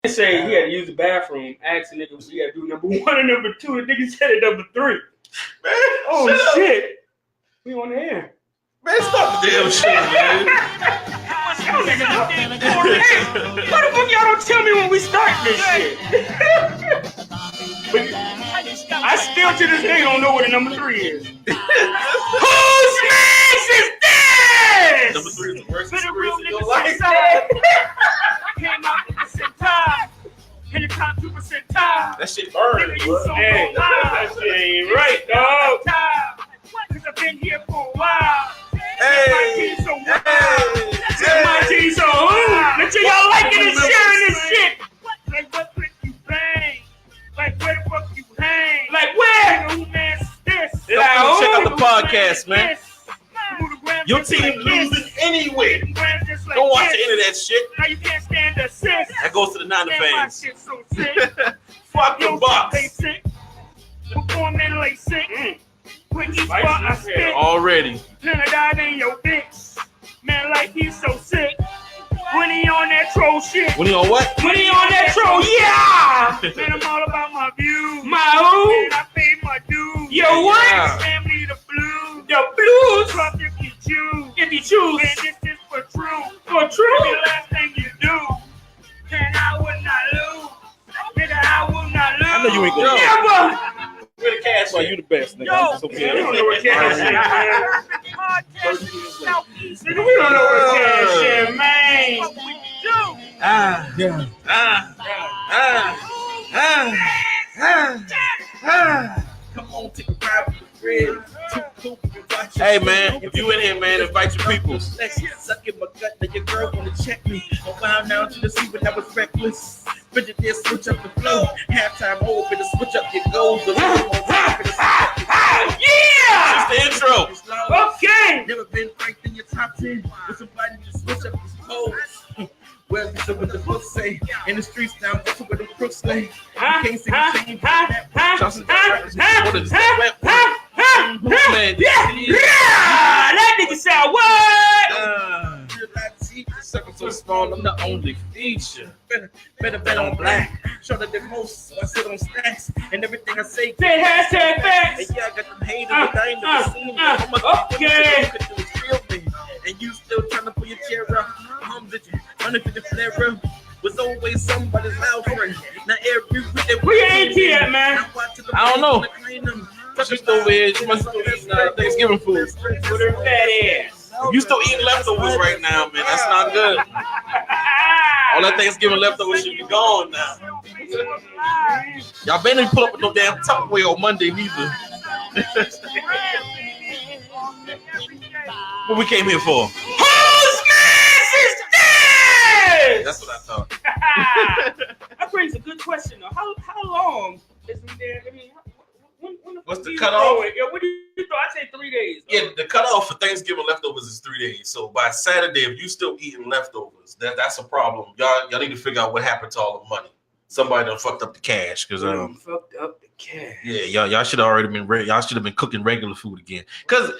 Say he had to use the bathroom. Asked the nigga what he had to do number 1 and number 2. The nigga said it number 3. Man, oh shit! We on the air. Man, stop the damn shit, man. Y'all niggas out there. Why the fuck y'all don't tell me when we start this shit? But I still to this day don't know what the number 3 is. Whose smash is this? Number 3 is the worst Been a real experience in your nigga life. Came out 2% time. In the top 2% time. That shit burned. Hey, that shit ain't right, dog. Cause I've been here for a while. Hey, my team so make sure y'all liking and sharing this shit. Like what click you bang? Like where the fuck you hang? Like where? Who man's this? Check out the podcast, man. Your team losing anyway. Don't watch the end of that shit. Now you can't stand the assist. That goes to the Niner fans. So sick. Fuck the Bucks. Performing like sick. When you spot I spit. Already. Then I died in your bitch. Man, like he's so sick. When he on that troll shit. When he on what? When he on that troll, yeah. Man, I'm all about my views. My who? Man, I pay my dues. Yo, what? Yeah. Family, the blues. The blues. Drop if you choose. If you choose. Man, this is for true. For true? Every last thing you do. Man, I would not lose. Nigga, I will not lose. I know you ain't gonna never. Where the cash? Well, you the best, nigga. Yo, okay. we don't know what cash is, man. Nigga, we don't know what cash is, man. What we do? Come on, take a ride with the friend. Hey man, if you in here, man, invite your people. Suck in my gut that your girl wanna check me. I wound down to the sea when I was reckless. But did switch up the flow. Halftime hold, better switch up your goals. Yeah! That's the intro. Okay. Never been ranked in your top 10. With somebody to switch up his pose. Well, this is what the books say. In the streets now, this is what the crooks lay. You can't see the change. Johnson, that nigga sound what? Circle so small, I'm the only feature. Better bet on black. Shorter than most, so I sit on stacks. And everything I say, say hashtag facts. And yeah, I got them haters, but I ain't never seen them. Okay. And you still trying to pull your chair up. Did you running for the flare up? Was always somebody's loud friend. Now every week where your auntie at, man? I don't know. She's still weird. She must still eating Thanksgiving food. With her fat ass. If you still eating leftovers right now, man, that's not good. All that Thanksgiving leftovers should be gone now. Y'all better pull up with no damn Tupperware on Monday neither. What we came here for? Whose mess is this? That's what I thought. That brings a good question though. How long is we there? I mean, when what's the cutoff? Yeah, what do you thought? I say 3 days. Yeah, the cutoff for Thanksgiving leftovers is 3 days. So by Saturday, if you still eating leftovers, that's a problem. Y'all need to figure out what happened to all the money. Somebody done fucked up the cash because fucked up the cash. Yeah, y'all should have already been y'all should have been cooking regular food again. Because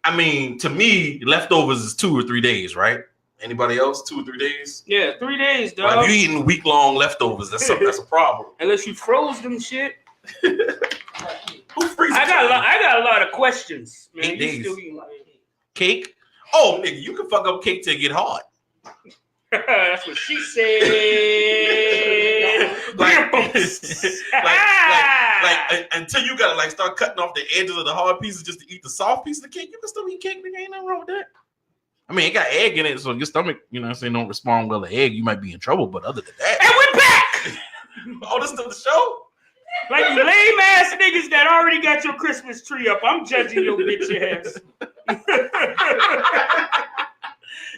I mean, to me, leftovers is 2 or 3 days, right? Anybody else? 2 or 3 days? Yeah, 3 days, dog. Like if you eating week-long leftovers, that's a problem. Unless you froze them shit. Who freezes? I got a lot of questions, man. 8 days. Still eating Cake? Oh, nigga, you can fuck up cake till it get hard. That's what she said. like until you gotta like start cutting off the edges of the hard pieces just to eat the soft piece of the cake. You can still eat cake, nigga. Ain't nothing wrong with that. I mean, it got egg in it, so your stomach, you know what I'm saying, don't respond well to egg. You might be in trouble, but other than that. And we're back! Oh, this still the show? Like you lame ass niggas that already got your Christmas tree up. I'm judging your bitch ass.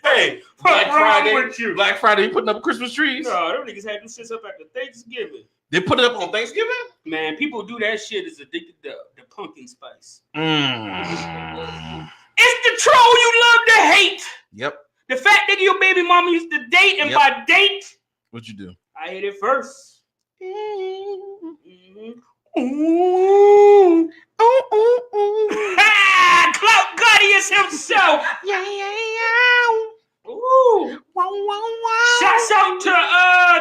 Hey, Black Friday, you putting up Christmas trees? No, them niggas had them shits up after Thanksgiving. They put it up on Thanksgiving? Man, people do that shit is addicted to the pumpkin spice. It's the troll you love to hate. Yep. The fat nigga your baby mama used to date, and by date, what'd you do? I hit it first. Ooh. Clout Guardians himself. Yeah. Ooh. Shouts out to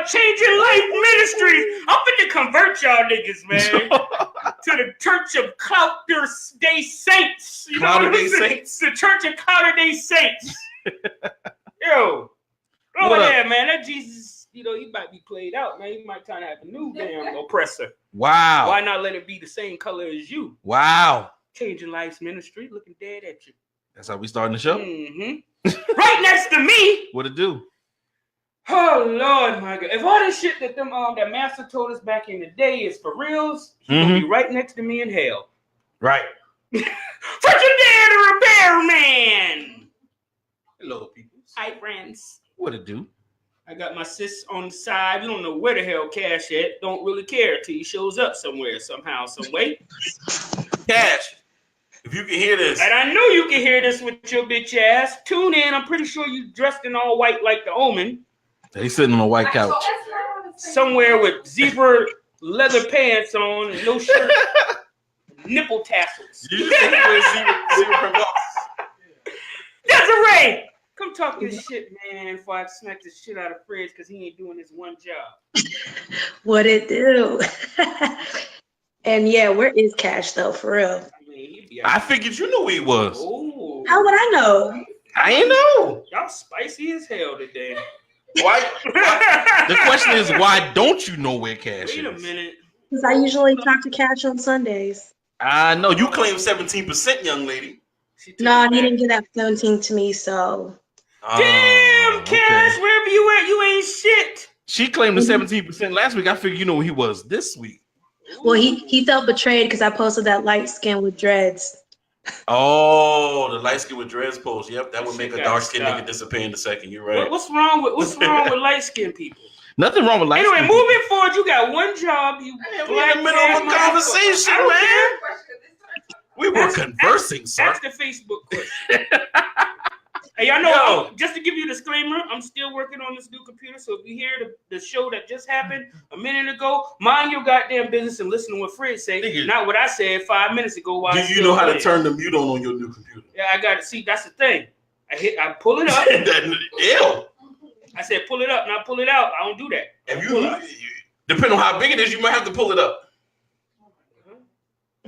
Changing Ministries. I'm finna convert y'all niggas, man, to the Church of Clouter Day Saints. You know what I'm saying? The Church of Clouter Day Saints. Yo, over there, man. That Jesus, he might be played out, man. He might try to have a new damn oppressor. Wow. Why not let it be the same color as you? Wow. Changing Lives Ministry, looking dead at you. That's how we starting the show? Mm-hmm. Right next to me. What it do? Oh, Lord, my God. If all this shit that that master told us back in the day is for reals, he's going to be right next to me in hell. Right. Frigidaire the Repairman. Hello, people. Hi, friends. What it do? I got my sis on the side. We don't know where the hell Cash at. Don't really care till he shows up somewhere, somehow, some way. Cash, if you can hear this. And I know you can hear this with your bitch ass. Tune in. I'm pretty sure you dressed in all white like the Omen. He's sitting on a white couch. Somewhere with zebra leather pants on and no shirt. Nipple tassels. You just zebra print Desiree! Come talk this shit, man, before I smack this shit out of Fridge because he ain't doing his one job. What it do? And yeah, where is Cash though, for real? I figured you knew who he was. Ooh. How would I know? I ain't know. Y'all spicy as hell today. Why? The question is, why don't you know where Cash is? Wait a minute. Because I usually talk to Cash on Sundays. I know. You claim 17%, young lady. No, he didn't get that 17 to me, so. Damn, Cash, wherever you at, you ain't shit. She claimed the 17% last week. I figured you know who he was this week. Well, he felt betrayed because I posted that light skin with dreads. Oh, the light skin with dreads post. Yep, that would make a dark skin nigga disappear in a second. You're right. What's wrong with light skinned people? Nothing wrong with light skin. Anyway, moving forward, you got one job. We're in the middle of a conversation, man. We were conversing, sir. That's the Facebook question. Hey, y'all know, just to give you a disclaimer, I'm still working on this new computer, so if you hear the show that just happened a minute ago, mind your goddamn business and listen to what Fred said, not what I said 5 minutes ago. Do you know how to turn the mute on your new computer? Yeah, I got to see. That's the thing. I pull it up. Ew. I said pull it up, not pull it out. I don't do that. If you depending on how big it is, you might have to pull it up.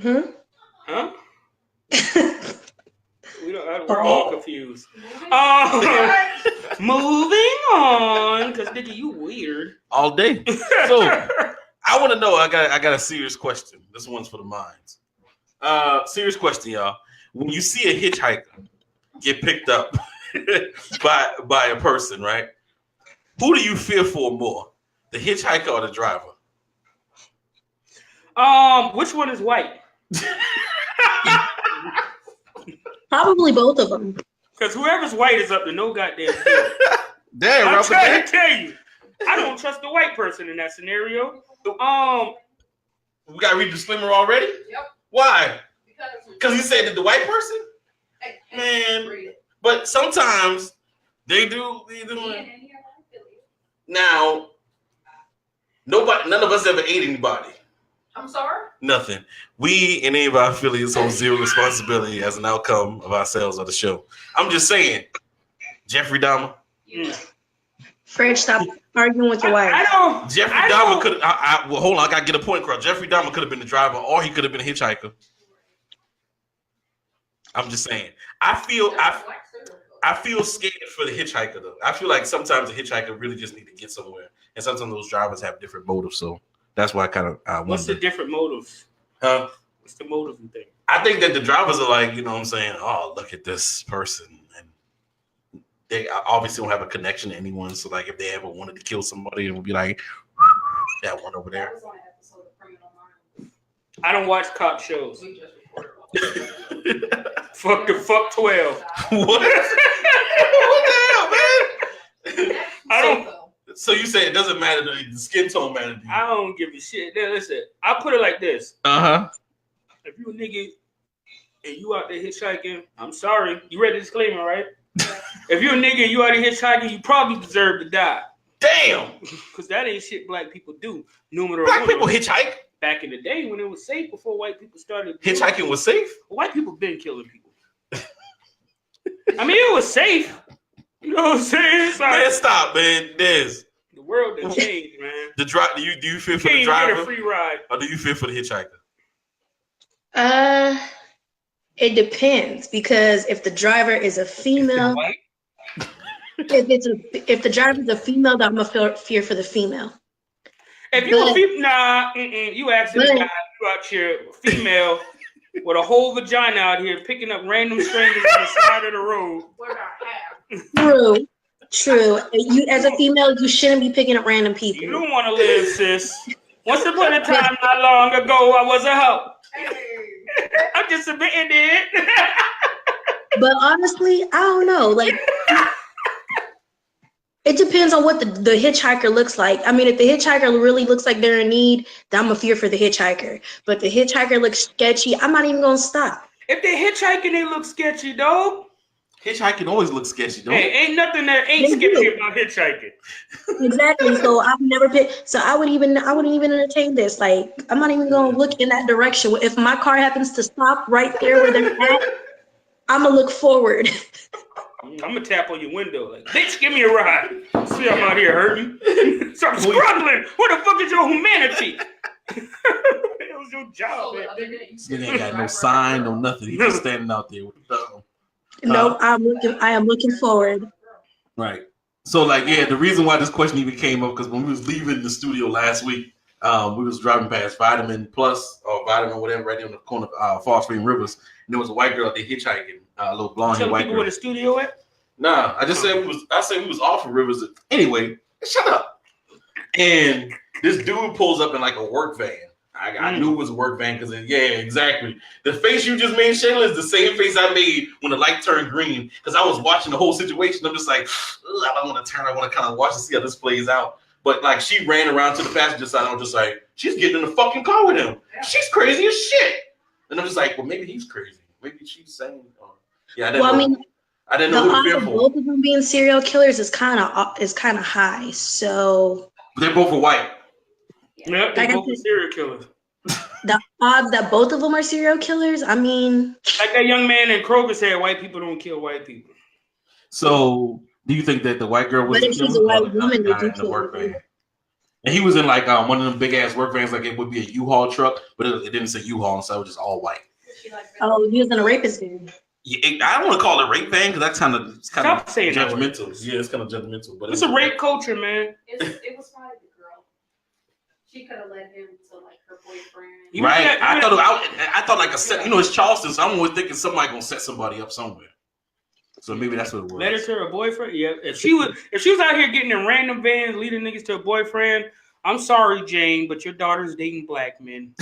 Huh? We're all confused. Moving on, because nigga, you weird all day. So I want to know. I got a serious question. This one's for the minds. Serious question, y'all. When you see a hitchhiker get picked up by a person, right? Who do you fear for more, the hitchhiker or the driver? Which one is white? Probably both of them. Because whoever's white is up to no goddamn deal. Damn, I'm trying to tell you, I don't trust the white person in that scenario. We gotta read the disclaimer already. Yep. Why? Because you said that the white person. Man, but sometimes they do. Now, none of us ever ate anybody. I'm sorry? Nothing. We and any of our affiliates hold zero responsibility as an outcome of ourselves or the show. I'm just saying, Jeffrey Dahmer. Fred, stop arguing with your wife. Jeffrey Dahmer could. Well, hold on. I gotta get a point across. Jeffrey Dahmer could have been the driver, or he could have been a hitchhiker. I'm just saying. I feel scared for the hitchhiker though. I feel like sometimes the hitchhiker really just need to get somewhere, and sometimes those drivers have different motives. So that's why I kind of. What's the different motives? Huh? What's the motive you think? I think that the drivers are like, you know what I'm saying? Oh, look at this person. And they obviously don't have a connection to anyone. So, like, if they ever wanted to kill somebody, it would be like, that one over there. I don't watch cop shows. Fuck 12. What? What the hell, man? I don't. So you say it doesn't matter, the skin tone matters. I don't give a shit. Listen, I'll put it like this. If you a nigga and you out there hitchhiking, I'm sorry. You read the disclaimer, right? If you a nigga and you out there hitchhiking, you probably deserve to die. Damn. Because that ain't shit black people do. Black people hitchhike? Back in the day when it was safe, before white people started. Hitchhiking was safe? White people been killing people. I mean, it was safe. You know what I'm saying? Man, stop, man. The world has changed, man. Do you feel for the Can't driver? get a free ride. Or do you feel for the hitchhiker? It depends because if the driver is a female, if the driver is a female, then I'm gonna fear for the female. If you a female, you asking the guy you out here, female with a whole vagina out here picking up random strangers on the side of the road. True. You as a female, you shouldn't be picking up random people. You don't want to live, sis. Once upon a time, not long ago, I was a hoe. I'm just admitting it. But honestly, I don't know. Like, it depends on what the hitchhiker looks like. I mean, if the hitchhiker really looks like they're in need, then I'm a fear for the hitchhiker. But if the hitchhiker looks sketchy, I'm not even gonna stop. If they're hitchhiking, they look sketchy, dog. Hitchhiking always looks sketchy, don't it? Ain't nothing that ain't sketchy about hitchhiking. Exactly. So I've never been. So I wouldn't even entertain this. Like, I'm not even gonna look in that direction. If my car happens to stop right there where they're at, I'm gonna look forward. I'm gonna tap on your window like, bitch, give me a ride. See, I'm out here hurting. So I'm struggling. Where the fuck is your humanity? It was your job, man. This nigga ain't got no sign, no nothing. He's just standing out there with the thumb. No, I am looking forward. Right. So, like, yeah, the reason why this question even came up because when we was leaving the studio last week, we was driving past Vitamin Plus or Vitamin whatever right there on the corner of Fall Spring Rivers, and there was a white girl out there hitchhiking, a little blonde-haired white girl. Where the studio at? Nah, I just said we was off of Rivers. Anyway, shut up. And this dude pulls up in like a work van. I knew it was a work van because, yeah, exactly. The face you just made, Shayla, is the same face I made when the light turned green because I was watching the whole situation. I'm just like, I don't want to turn. I want to kind of watch and see how this plays out. But, like, she ran around to the passenger side. I'm just like, she's getting in the fucking car with him. She's crazy as shit. And I'm just like, well, maybe he's crazy. Maybe she's saying, yeah, I didn't know who to fear for. Both of them being serial killers is kind of high. So they're both are white. Yeah, they both are serial killers. The odds that both of them are serial killers, I mean, like that young man in Kroger said, white people don't kill white people. So, do you think that the white girl was? But if she's a white woman, they do kill work van? And he was in like one of them big ass work vans, like it would be a U-Haul truck, but it didn't say U-Haul, so it was just all white. Oh, he was in a rapist van. Yeah, I don't want to call it rape van because that's kind of judgmental. That yeah, it's kind of judgmental. But it's a rape culture, man. It was probably the girl. She could have led him to like her boyfriend. Right. I thought like a set. You know, it's Charleston, so I'm always thinking somebody gonna set somebody up somewhere. So maybe that's what it was. Led her to her boyfriend. Yeah. If she was out here getting in random vans, leading niggas to a boyfriend, I'm sorry, Jane, but your daughter's dating black men,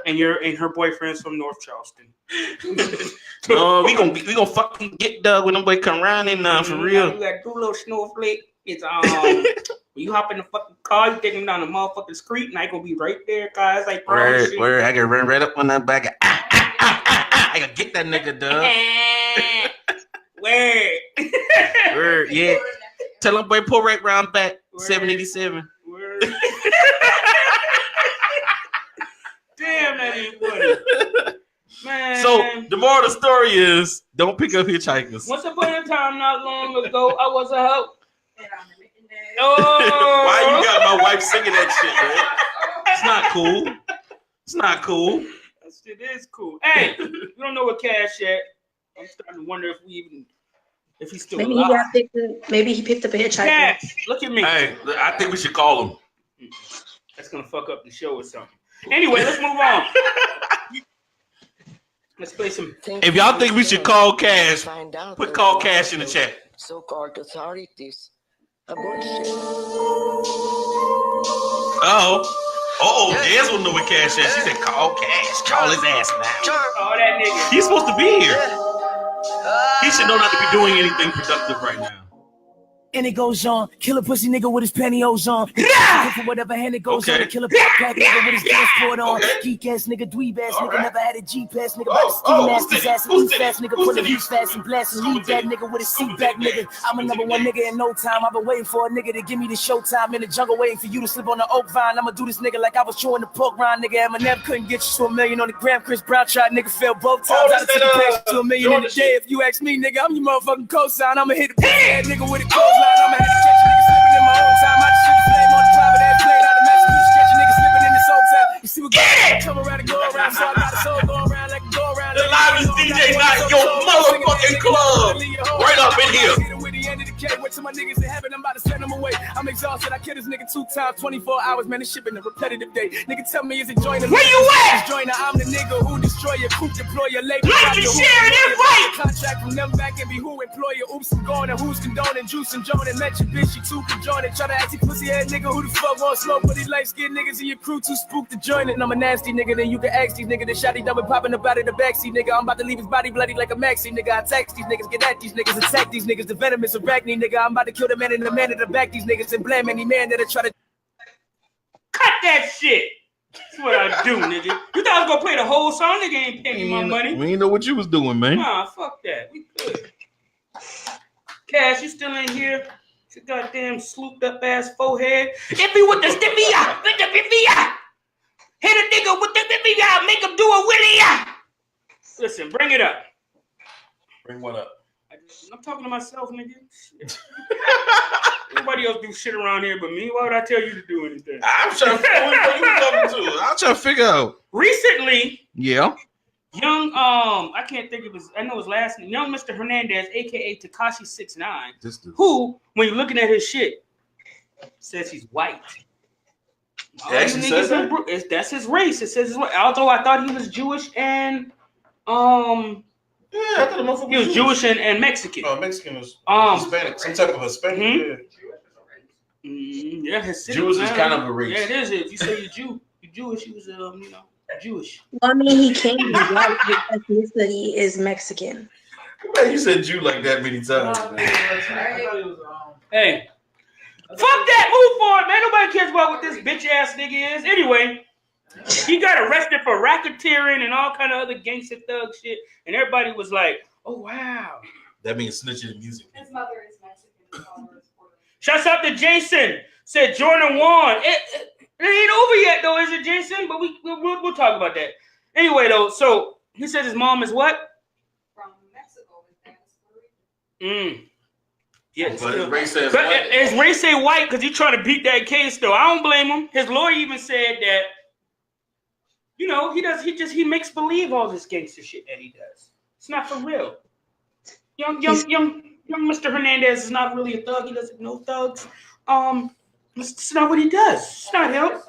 and her boyfriend's from North Charleston. We gonna fucking get Doug when them boy come around and for real. You got two little snowflake. It's when you hop in the fucking car, you take them down the motherfucking street, and I gonna be right there, guys. Like where I can run right up on that back. I gotta get that nigga, Doug. Word, yeah. Tell him boy pull right round back. 787. Damn, that ain't funny. Man. So the moral of the story is don't pick up hitchhikers. Once upon a time, not long ago, I was a hoe. Why you got my wife singing that shit, man? It's not cool. It's not cool. That shit is cool. Hey, you don't know what Cash at. I'm starting to wonder if he's still alive. Maybe he picked up a hitchhiker. Cash, look at me. Hey, I think we should call him. That's gonna fuck up the show or something. Anyway, let's move on. Let's play some. If y'all think we should call Cash, put call Cash in the chat. So-called authorities. Bullshit. Jazz will know what Cash is. She said call Cash. Call his ass now. Oh, that nigga. He's supposed to be here. He should know not to be doing anything productive right now. And it goes on, kill a pussy nigga with his pantyhose on. For whatever hand it goes on, kill a backpack nigga with his passport on. Geek ass nigga, dweeb ass nigga, never had a G-pass nigga, about to steam ass, his ass and eat fast nigga, pull the leaves fast and blast and leave that nigga with his seat back nigga. I'm a number one nigga in no time. I've been waiting for a nigga to give me the showtime in the jungle, waiting for you to slip on the oak vine. I'ma do this nigga like I was showing the poke rind nigga. Eminem couldn't get you to $1 million on the gram. Chris Brown tried nigga fell both times. I took the cash to $1 million in a day. If you ask me nigga, I'm your motherfucking cosign. I'ma hit the pussy ass nigga with a clothesline. I'ma have to catch niggas slipping in my own time. I on here. Wait till my niggas in heaven, I'm about to send them away. I'm exhausted. I killed this nigga 2 times, 24 hours, man. This shit been a repetitive day. Nigga, tell me, is it joiner? Where you at? Joiner, I'm the nigga who destroy your coup, deploy your labor. Like and share and invite. Contract from them back and be who employer. Oops, I'm going and who's condoning. Juice and Joan and met your bitch, you too conjoined. Try to ask you pussy head nigga who the fuck won't smoke. But these light skinned niggas in your crew too spooked to join it. And I'm a nasty nigga, then you can ask these niggas. The shotty done with popping about in the backseat, nigga. I'm about to leave his body bloody like a maxi, nigga. I text these niggas, get at these niggas, attack these niggas. The venomous arachne, nigga. I'm about to kill the man and the man in the back, these niggas, and blame any man that'll try to Cut that shit. That's what I do, nigga. You thought I was gonna play the whole song? Nigga ain't paying me my money. We ain't know what you was doing, man. Nah, fuck that. We good. Cash, you still ain't here? Your goddamn slooped up ass forehead. Hit me with the stiffy-ya. With the biffy-ya. Hit a nigga with the biffy-ya. Make him do a willy-ya. Listen, bring it up. Bring what up? I'm talking to myself, nigga. Nobody else do shit around here but me. Why would I tell you to do anything? I'm trying to figure out what you talking to. I'm trying to figure out. Recently, Yeah. young, I can't think of his, I know his last name, young Mr. Hernandez, aka Tekashi 69, This dude. who, when you're looking at his shit, says he's white. He actually says that? That's his race. It says his race. Although I thought he was Jewish and Yeah, I thought the motherfucker he was Jewish and Mexican. Oh, Mexican was Hispanic, some type of Hispanic. Yeah, Hasidic, Jewish is man. kind of a race. Yeah, it is. If you say you're Jewish, he was Jewish. Well, I mean, he can't be white because his ethnicity is Mexican. Man, you said Jew like that many times. Hey, fuck that. Move forward, man. Nobody cares about what this bitch ass nigga is. Anyway, he got arrested for racketeering and all kind of other gangster thug shit, and everybody was like, "Oh wow." That means snitching in music. His mother is Mexican. Shouts out to Jason. Said Jordan Wan. It ain't over yet though, is it, Jason? But we'll talk about that. Anyway, though, so he said his mom is what? From Mexico. His dad is Puerto Rican. Yeah, But Ray says but white. is Ray say white because he's trying to beat that case though? I don't blame him. His lawyer even said that, you know, he makes believe all this gangster shit that he does. It's not for real. Young Mr. Hernandez is not really a thug. He doesn't know thugs. It's not what he does. It's not him.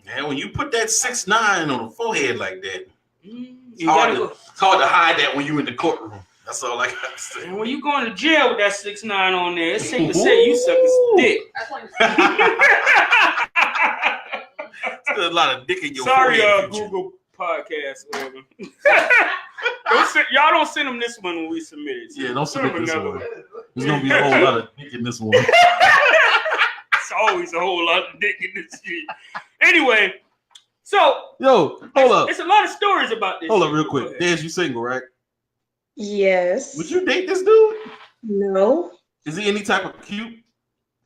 Man, when you put that 6'9" on the forehead like that, it's You hard gotta to hide that when you in the courtroom. That's all I got to say. And when you going to jail with that 6'9" on there, it's safe to say you suck his dick. That's when There's a lot of dick in your Sorry, forehead. Google Podcast, whatever. Y'all don't send them this one when we submit it. Yeah, don't submit this another one. There's gonna be a whole lot of dick in this one. It's always a whole lot of dick in this shit. Anyway, so Yo, hold up. It's a lot of stories about this. Hold up shit. real Go quick. ahead. Dez, you single, right? Yes. Would you date this dude? No. Is he any type of cute?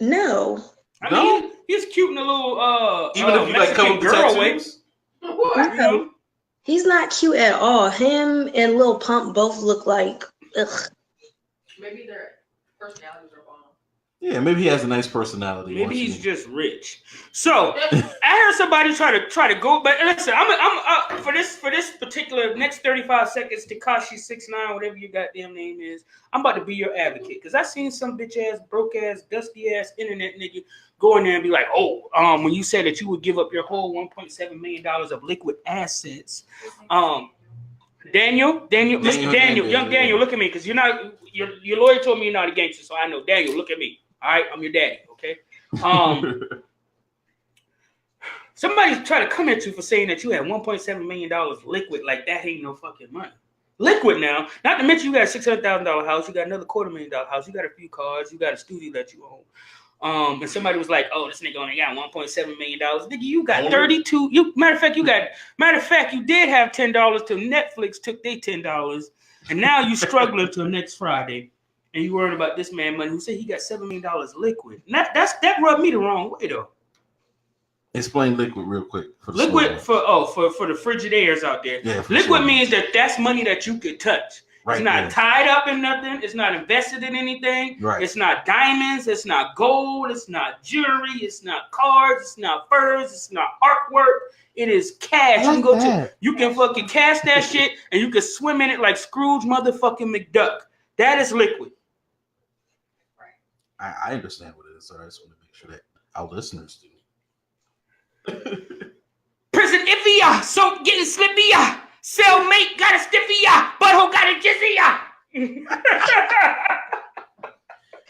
No. I No? mean, he's cute in a little Even if you like Mexican cover the girl way. tattoos? You know? He's not cute at all. Him and Lil Pump both look like ugh. maybe their personalities are bomb. Yeah, maybe he has a nice personality. Maybe he's just rich. So I heard somebody try to go, but listen, I'm for this particular next 35 seconds. Tekashi 69, whatever your goddamn name is, I'm about to be your advocate because I seen some bitch ass, broke ass, dusty ass internet nigga go in there and be like, when you said that you would give up your whole $1.7 million of liquid assets, Daniel, Mr. Daniel, young Daniel, look at me because you're not your lawyer told me you're not a gangster, so I know. Daniel, look at me. All right, I'm your daddy, okay? Somebody's trying to come at you for saying that you had $1.7 million liquid, like that ain't no fucking money. Liquid now, not to mention you got a $600,000 house, you got another $250,000 house, you got a few cars, you got a studio that you own. And somebody was like, "Oh, this nigga only got $1.7 million." Nigga, you got 32. Matter of fact, you did have $10 till Netflix took their $10, and now you struggling till next Friday. And you worried about this man money who said he got $7 million liquid. That rubbed me the wrong way though. Explain liquid real quick. For the Liquid for the Frigidaires out there. Yeah, liquid means that's money that you could touch. Right, it's not tied up in nothing. It's not invested in anything. Right. It's not diamonds. It's not gold. It's not jewelry. It's not cards. It's not furs. It's not artwork. It is cash. You can fucking cash that shit and you can swim in it like Scrooge motherfucking McDuck. That is liquid. I understand what it is, so I just want to make sure that our listeners do. Prison iffy, so getting slippy, cellmate got a stiffy, butthole got a jizzy.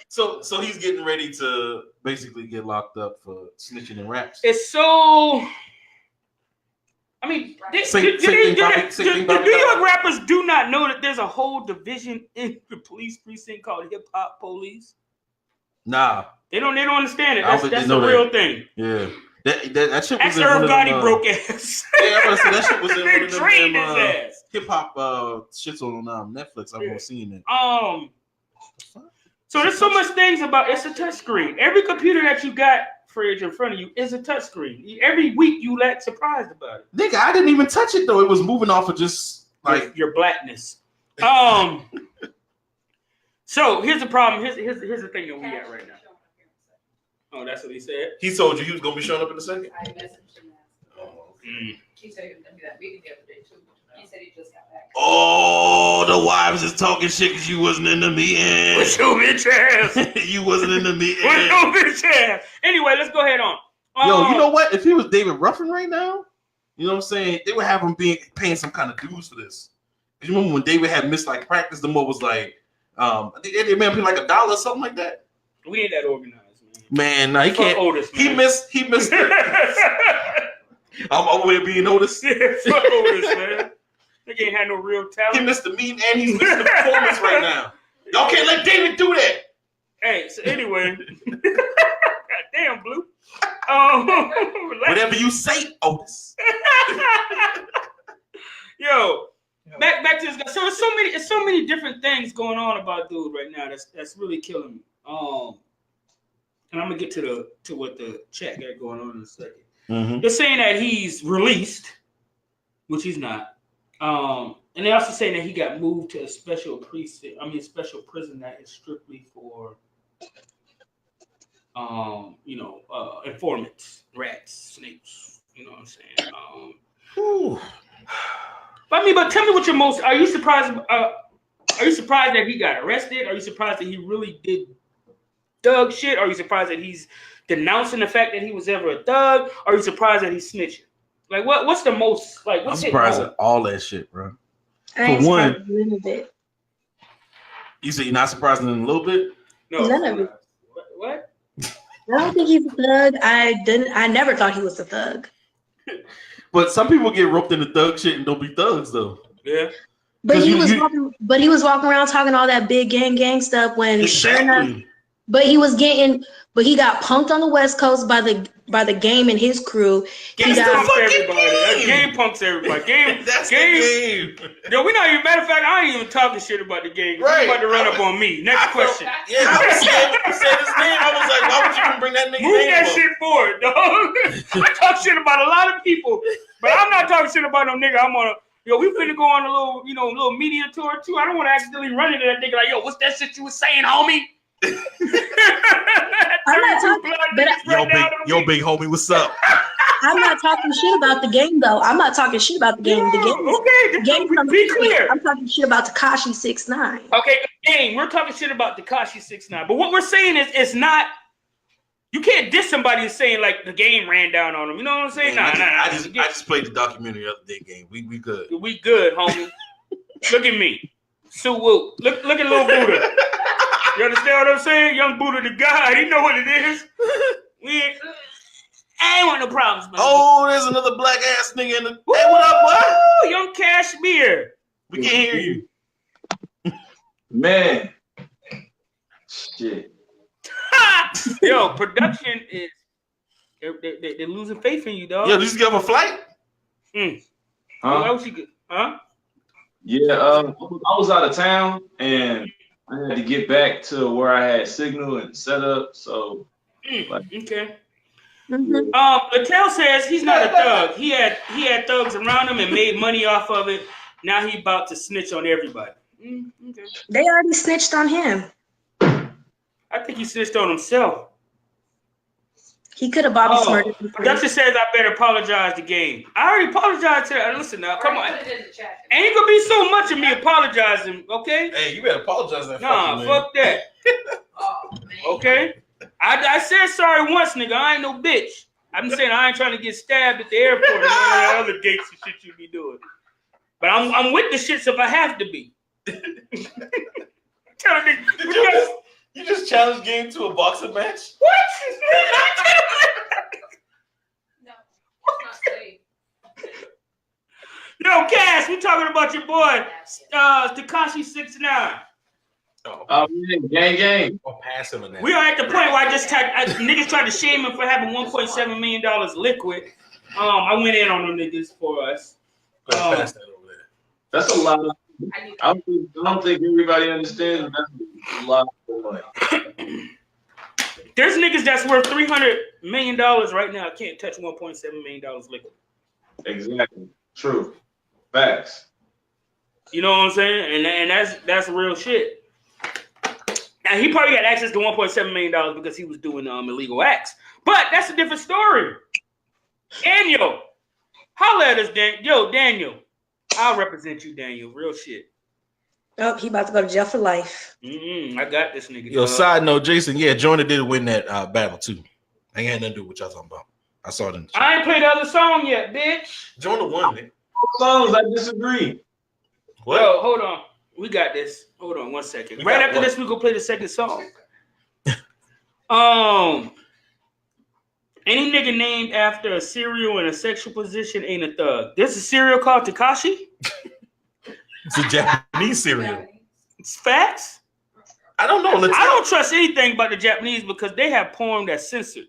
So he's getting ready to basically get locked up for snitching and raps. It's so. I mean, the New York rappers do not know that there's a whole division in the police precinct called hip hop police. Nah, they don't understand it. That's the real thing. Yeah, that shit was in Herb one of them, broke ass. Yeah, I was say that shit was in one of trained them his ass. hip hop shits on Netflix. I've been seeing it. So there's so much things about it's a touch screen. Every computer that you got, fridge in front of you, is a touch screen. Every week you let surprised about it. Nigga, I didn't even touch it though. It was moving off of just like your blackness. So here's the problem. Here's the thing that we at right now. Oh, that's what he said. He told you he was gonna be showing up in a second. I messaged him. Oh, okay. He said he was gonna do that meeting the other day too. He said he just got back. Oh, the wives is talking shit because you wasn't in the meeting. What's your bitch ass? You wasn't in the meeting. What's your bitch ass? Anyway, let's go ahead on. Yo, you know what? If he was David Ruffin right now, you know what I'm saying? They would have him paying some kind of dues for this. You remember when David had missed like practice, the mo was like, they made him like $1 or something like that. We ain't that organized, man. No, he can't. Otis, he missed. I'm over here being Otis. Yeah, fuck Otis, man. They ain't had no real talent. He missed the meeting and he's missing the performance right now. Y'all can't let David do that. Hey, so anyway, goddamn, Blue. Whatever you say, Otis. Yo, back to this guy. So it's so many different things going on about dude right now. That's really killing me. And I'm gonna get to what the chat got going on in a second. Mm-hmm. They're saying that he's released, which he's not. And they also saying that he got moved to a special prison that is strictly for, informants, rats, snakes. You know what I'm saying? But tell me what you're most. Are you surprised? Are you surprised that he got arrested? Are you surprised that he really did thug shit? Are you surprised that he's denouncing the fact that he was ever a thug? Are you surprised that he's snitching? Like what's the most like? What's I'm surprised at all that shit, bro. I ain't surprised a little bit. You said you're not surprised in a little bit? No. None of it. What? I don't think he's a thug. I never thought he was a thug. But some people get roped into thug shit and don't be thugs though. Yeah. But he was walking around talking all that big gang stuff when sure enough. But he got punked on the West Coast by the game and his crew. Game punks everybody. Game. That's the game. Yo, we not even. Matter of fact, I ain't even talking shit about the game. Right. He's about to run up on me. Next question. You said his name. I was like, why would you even bring that nigga name? Move that shit forward, dog. I talk shit about a lot of people, but I'm not talking shit about no nigga. I'm on a. Yo, we finna go on a little media tour too. I don't want to accidentally run into that nigga like, yo, what's that shit you was saying, homie? I'm not talking, yo, big homie, what's up? I'm not talking shit about the game though. I'm not talking shit about the game. The game, be clear. I'm talking shit about Tekashi 6ix9ine. Okay, game. We're talking shit about Tekashi 6ix9ine, but what we're saying is, it's not. You can't diss somebody saying like the game ran down on him. You know what I'm saying? Nah. I just played the documentary the other day. Game. We good. We good, homie. Look at me, Sue Woo. Look at little Buddha. You understand what I'm saying? Young Buddha the God. He know what it is. I ain't want no problems, man. Oh, there's another black ass nigga in the. Hey, what up, boy? Young Kashmir. We can't hear you. Man. Shit. Yo, production is they're losing faith in you, dog. Yo, did you just get off a flight? Huh? Yeah, I was out of town and I had to get back to where I had signal and set up. So okay. Mm-hmm. Latel says he's not a thug. He had thugs around him and made money off of it. Now he about to snitch on everybody. Okay. They already snitched on him. I think he snitched on himself. He could have Bobby Smurder. Production says I better apologize to Game. I already apologized to her. Listen now, come on. Ain't gonna be so much of me apologizing, okay? Hey, you better apologize to that. Nah, fuck that. Oh man. Okay? I said sorry once, nigga. I ain't no bitch. I'm saying I ain't trying to get stabbed at the airport and all that other dates and shit you be doing. But I'm with the shits if I have to be. Tell me, you just challenged Game to a boxing match? What? No, it's not safe. Yo, Cass, we talking about your boy, Tekashi 6ix9ine. Oh, man, gang. I'll pass him in that. We are at the point where I just niggas tried to shame him for having $1.7 million liquid. I went in on them niggas for us. Pass that over there. That's a lot. I don't think everybody understands. That's a lot of money. There's niggas that's worth $300 million right now can't touch $1.7 million liquid. Exactly. True. Facts. You know what I'm saying? And that's real shit. Now he probably got access to $1.7 million because he was doing illegal acts. But that's a different story. Daniel, holla at us, Daniel. I'll represent you, Daniel. Real shit. Oh, he about to go to jail for life. I got this nigga. Yo, side note, Jason. Yeah, Joyner did win that battle too. I ain't had nothing to do with what y'all talking about. I saw it in the chat. I ain't played the other song yet, bitch. Joyner won, man. Songs, I disagree. What? Yo, hold on. We got this. Hold on 1 second. Right after this, we gonna play the second song. Any nigga named after a cereal in a sexual position ain't a thug. There's a cereal called Tekashi. It's a Japanese cereal. It's facts. I don't know. I don't trust anything about the Japanese because they have porn that's censored.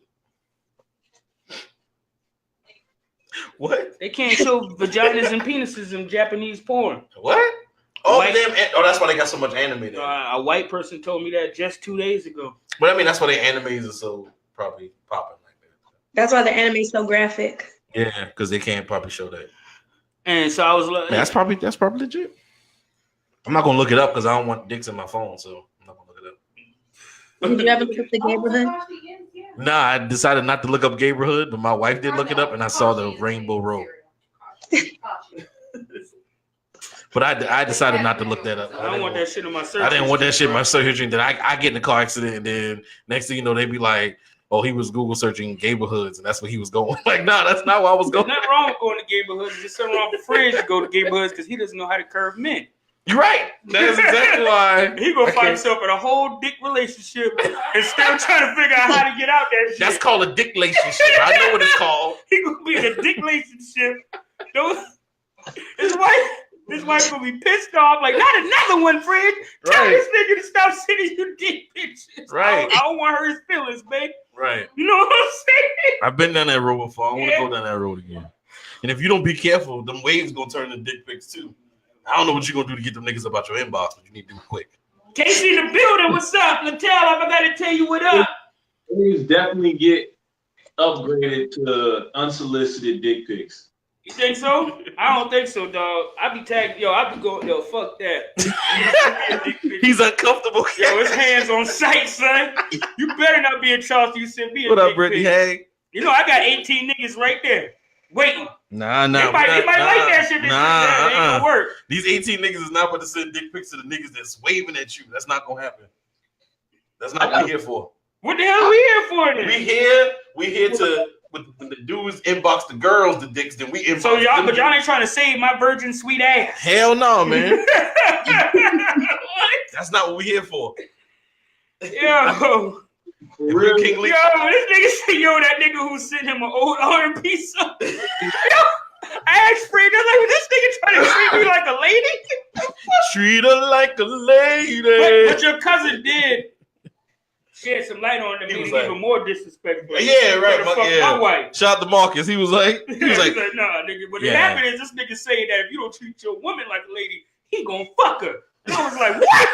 What? They can't show vaginas and penises in Japanese porn. What? Oh, that's why they got so much anime there. A white person told me that just 2 days ago. But I mean, that's why the animes are so probably popping like that. That's why the anime is so graphic. Yeah, because they can't probably show that. And so I was like, that's probably legit. I'm not gonna look it up because I don't want dicks in my phone, so I'm not gonna look it up. Did you ever look up the neighborhood? Nah, I decided not to look up Gayborhood, but my wife did look it up, and I saw the Rainbow Road. But I decided not to look that up. I don't want that shit in my search. I didn't want that shit in my search history. Then I get in a car accident, and then next thing you know, they be like, "Oh, he was Google searching Gayborhoods, and that's where he was going." Like, nah, that's not where I was going. There's nothing wrong with going to Gayborhoods. There's just something wrong with friends to go to Gayborhoods because he doesn't know how to curve men. You're right. That's exactly why he gonna find himself in a whole dick relationship and still trying to figure out how to get out that shit. That's called a dick relationship. I know what it's called. He gonna be in a dick relationship. His wife gonna be pissed off. Like, not another one, Fred. Tell this nigga to stop sending you dick pictures. Right. I don't want to hurt his feelings, babe. Right. You know what I'm saying? I've been down that road before. I want to go down that road again. And if you don't be careful, them waves gonna turn into dick pics too. I don't know what you're gonna do to get them niggas about your inbox, but you need to do it quick. Casey in the building, what's up? Latel, I forgot to tell you what up. Please definitely get upgraded to unsolicited dick pics. You think so? I don't think so, dog. I be tagged, I be going, fuck that. He's uncomfortable. Yo, his hands on sight, son. You better not be in Charleston. You send me a what up, dick Brittany? pic. Hey. You know, I got 18 niggas right there waiting. Nah. They might like that shit. It ain't gonna work. These 18 niggas is not about to send dick pics to the niggas that's waving at you. That's not gonna happen. That's not what we're here for. What the hell are we here for then? We here to when the dudes inbox the girls the dicks, then we inbox. So y'all ain't trying to save my virgin sweet ass. Hell no, man. That's not what we here for. Yo. Real King Lee. Yo, this nigga say, that nigga who sent him an old R&B song. Yo, I asked Fred, they're like, this nigga trying to treat me like a lady? Treat her like a lady. But your cousin did shed some light on it and made it even more disrespectful. Yeah, right. My wife. Shout out to Marcus. He was like, nah, nigga. What happened is this nigga saying that if you don't treat your woman like a lady, he gonna fuck her. And I was like, what?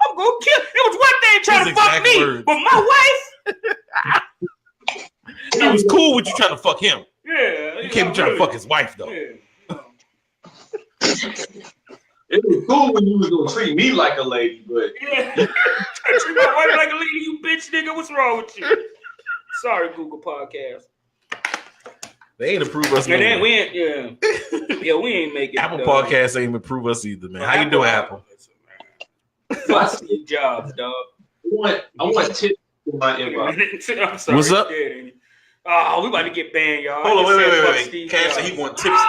I'm gonna kill. It was one thing trying to fuck me, words. But my wife. He was cool with you trying to fuck him. Yeah. You can't be trying to fuck his wife though. Yeah. It was cool when you was gonna treat me like a lady, but treat my wife like a lady, you bitch nigga. What's wrong with you? Sorry, Google Podcast. They ain't approve us. We ain't making Apple Podcasts ain't approve us either, man. How you doing, Apple? Fuck Steve Jobs, dog. want tips in my inbox. I'm sorry, What's up? Oh, we about to get banned, y'all. Hold on, wait. Cash said he want tips.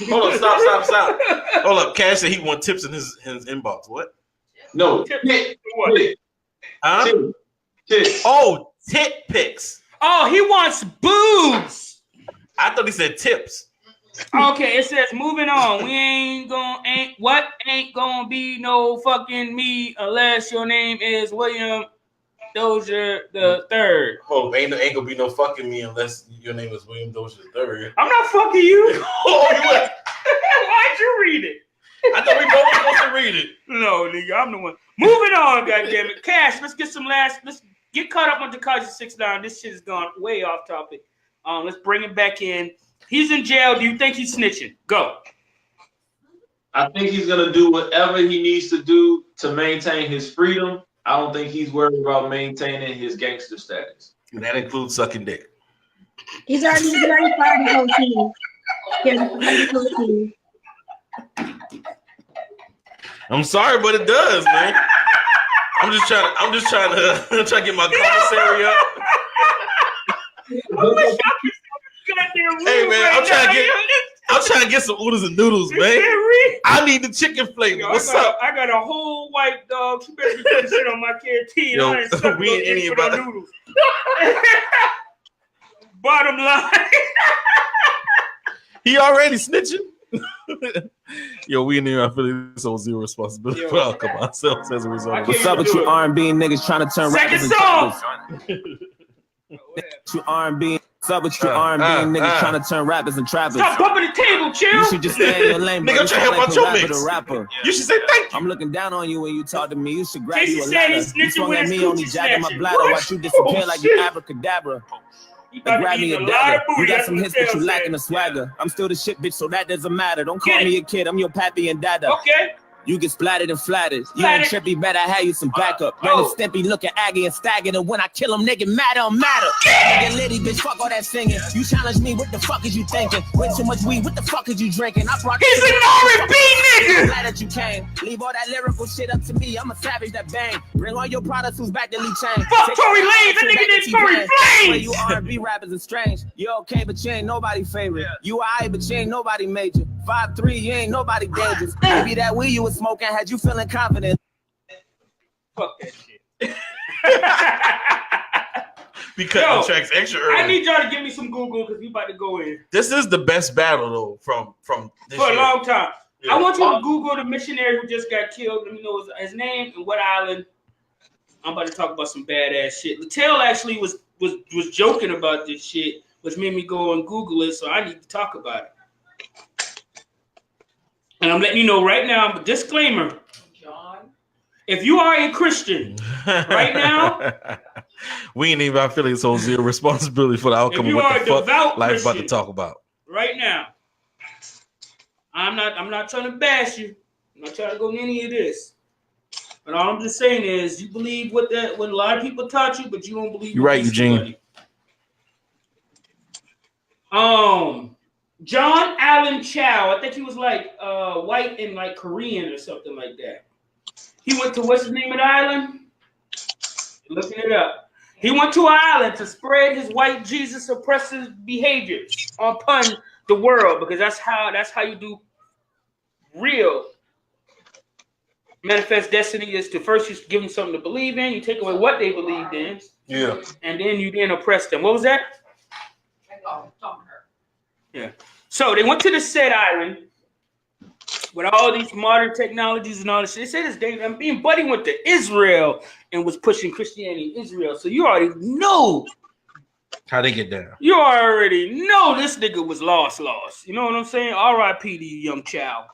Hold on, stop. Hold up, Cash said he want tips in his inbox. What? No. What? Huh? Tits. Oh, tit pics. Oh, he wants boobs. I thought he said tips. Okay, it says moving on. We ain't gonna be no fucking me unless your name is William Dozier the Third. Oh, ain't gonna be no fucking me unless your name is William Dozier the Third. I'm not fucking you. Oh, you what? Why'd you read it? I thought we both were supposed to read it. No, nigga, I'm the one. Moving on, goddammit. Cash, let's get caught up on Tekashi 6ix9ine. This shit has gone way off topic. Let's bring him back in. He's in jail. Do you think he's snitching? Go. I think he's gonna do whatever he needs to do to maintain his freedom. I don't think he's worried about maintaining his gangster status. And that includes sucking dick. He's already fired his whole team. His whole team. I'm sorry, but it does, man. I'm just trying to get my commissary up. Hey man, I'm trying to get some oodles and noodles, man. I need the chicken flavor. What's up? I got a whole white dog. You better be putting shit on my canteen. Yo, we ain't any about noodles. Bottom line. He already snitching. Yo, we in here, I feel like so zero responsibility for our outcome ourselves as a result. What's up with you R&B niggas trying to turn rappers Second into song. you R&B. What's up with you R&B niggas trying to turn rappers and trappers? Stop bumping the table, chill. You should just stay in your lane, Nigga, I'm trying to help out your mix. rapper. You should say thank you. I'm looking down on you when you talk to me. You should grab Casey you a said ladder. he's You snitching swung with at his me, only coochie jagging my snatching. bladder. What? Watch you disappear Oh, like shit. you abracadabra. You about to Grab eat me a a lot dagger. of booty. You got That's some what hits, but Tail you lacking said. the swagger. I'm still the shit, bitch, so that doesn't matter. Don't Get call it. me a kid. I'm your pappy and dada. Okay. You get splattered and flattered. You ain't trippy, better have you some backup. Ren and Stimpy looking aggy and staggered, and when I kill him, nigga, matter on matter. Nigga litty, bitch, fuck all that singing. You challenge me, what the fuck is you thinking? Way too much weed, what the fuck is you drinking? I brought He's an R&B nigga. Glad that you came. Leave all that lyrical shit up to me. I'm a savage that bang. Bring all your products who's back to Lee Chain. Fuck Tory Lanez. That nigga did Tory Well, you Lanez. R&B rappers are strange. You okay, but you ain't nobody favorite. You alright, but you ain't nobody major. 5'3", you ain't nobody dangerous. Maybe that weed you was smoking had you feeling confident. Fuck that shit. We cut the tracks extra early. I need y'all to give me some Google because we about to go in. This is the best battle though from this For a year. long time. Yeah. I want you to Google the missionary who just got killed. Let me know his name and what island. I'm about to talk about some badass shit. Latel actually was joking about this shit, which made me go and Google it, so I need to talk about it. And I'm letting you know right now, disclaimer. John, if you are a Christian right now, we ain't even feeling so zero responsibility for the outcome of what the fuck life about to talk about. Right now, I'm not trying to bash you. I'm not trying to go into any of this. But all I'm just saying is you believe what a lot of people taught you, but you don't believe. You're right, Eugene. John Allen Chow, I think he was like white and like Korean or something like that. He went to what's the name of the island? Looking it up. He went to an island to spread his white Jesus oppressive behavior upon the world because that's how you do real manifest destiny is to first you give them something to believe in, you take away what they believed in, yeah, and then you oppress them. What was that? Yeah. So they went to the said island with all these modern technologies and all this shit. They said this day, being buddy went to Israel and was pushing Christianity in Israel. So you already know how they get down. You already know this nigga was lost. You know what I'm saying? R.I.P. to you, young child.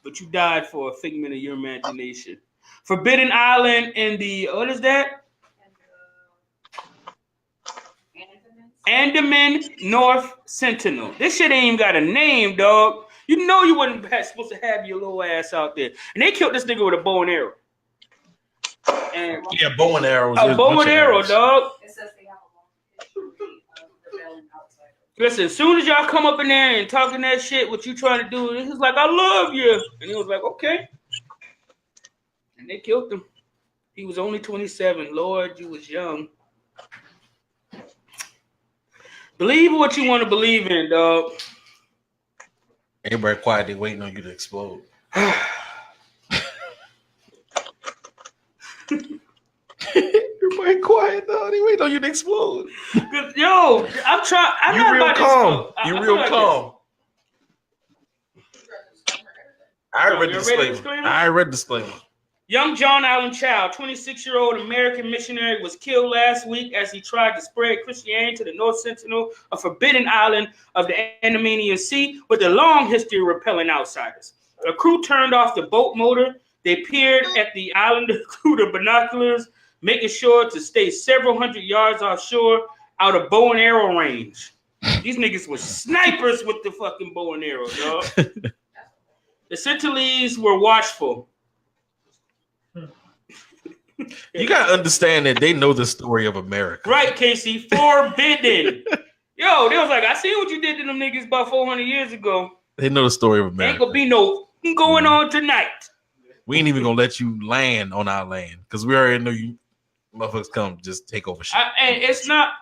But you died for a figment of your imagination. Forbidden Island in the, what is that? Andaman North Sentinel. This shit ain't even got a name, dog. You know you wasn't supposed to have your little ass out there. And they killed this nigga with a bow and arrow. And yeah, bow and arrows. A bow and arrow, dog. It says they have a long history of rebelling outside. Listen, as soon as y'all come up in there and talking that shit, what you trying to do, he's like, I love you. And he was like, okay. And they killed him. He was only 27. Lord, you was young. Believe what you want to believe in, dog. Everybody quiet. They waiting on you to explode. Everybody quiet, dog. They waiting on you to explode. Yo, I'm trying. I'm not real about calm. to You real calm. I read the You ready to disclaimer. disclaimer? I read the disclaimer. Young John Allen Child, 26-year-old American missionary, was killed last week as he tried to spread Christianity to the North Sentinel, a forbidden island of the Andaman Sea with a long history of repelling outsiders. A crew turned off the boat motor. They peered at the island through the binoculars, making sure to stay several hundred yards offshore out of bow and arrow range. These niggas were snipers with the fucking bow and arrow, dog. The Sentinelese were watchful. You gotta understand that they know the story of America. Right, Casey. Forbidden. Yo, they was like, I see what you did to them niggas about 400 years ago. They know the story of America. Ain't gonna be no going on tonight. We ain't even gonna let you land on our land because we already know you motherfuckers come just take over shit. And it's not.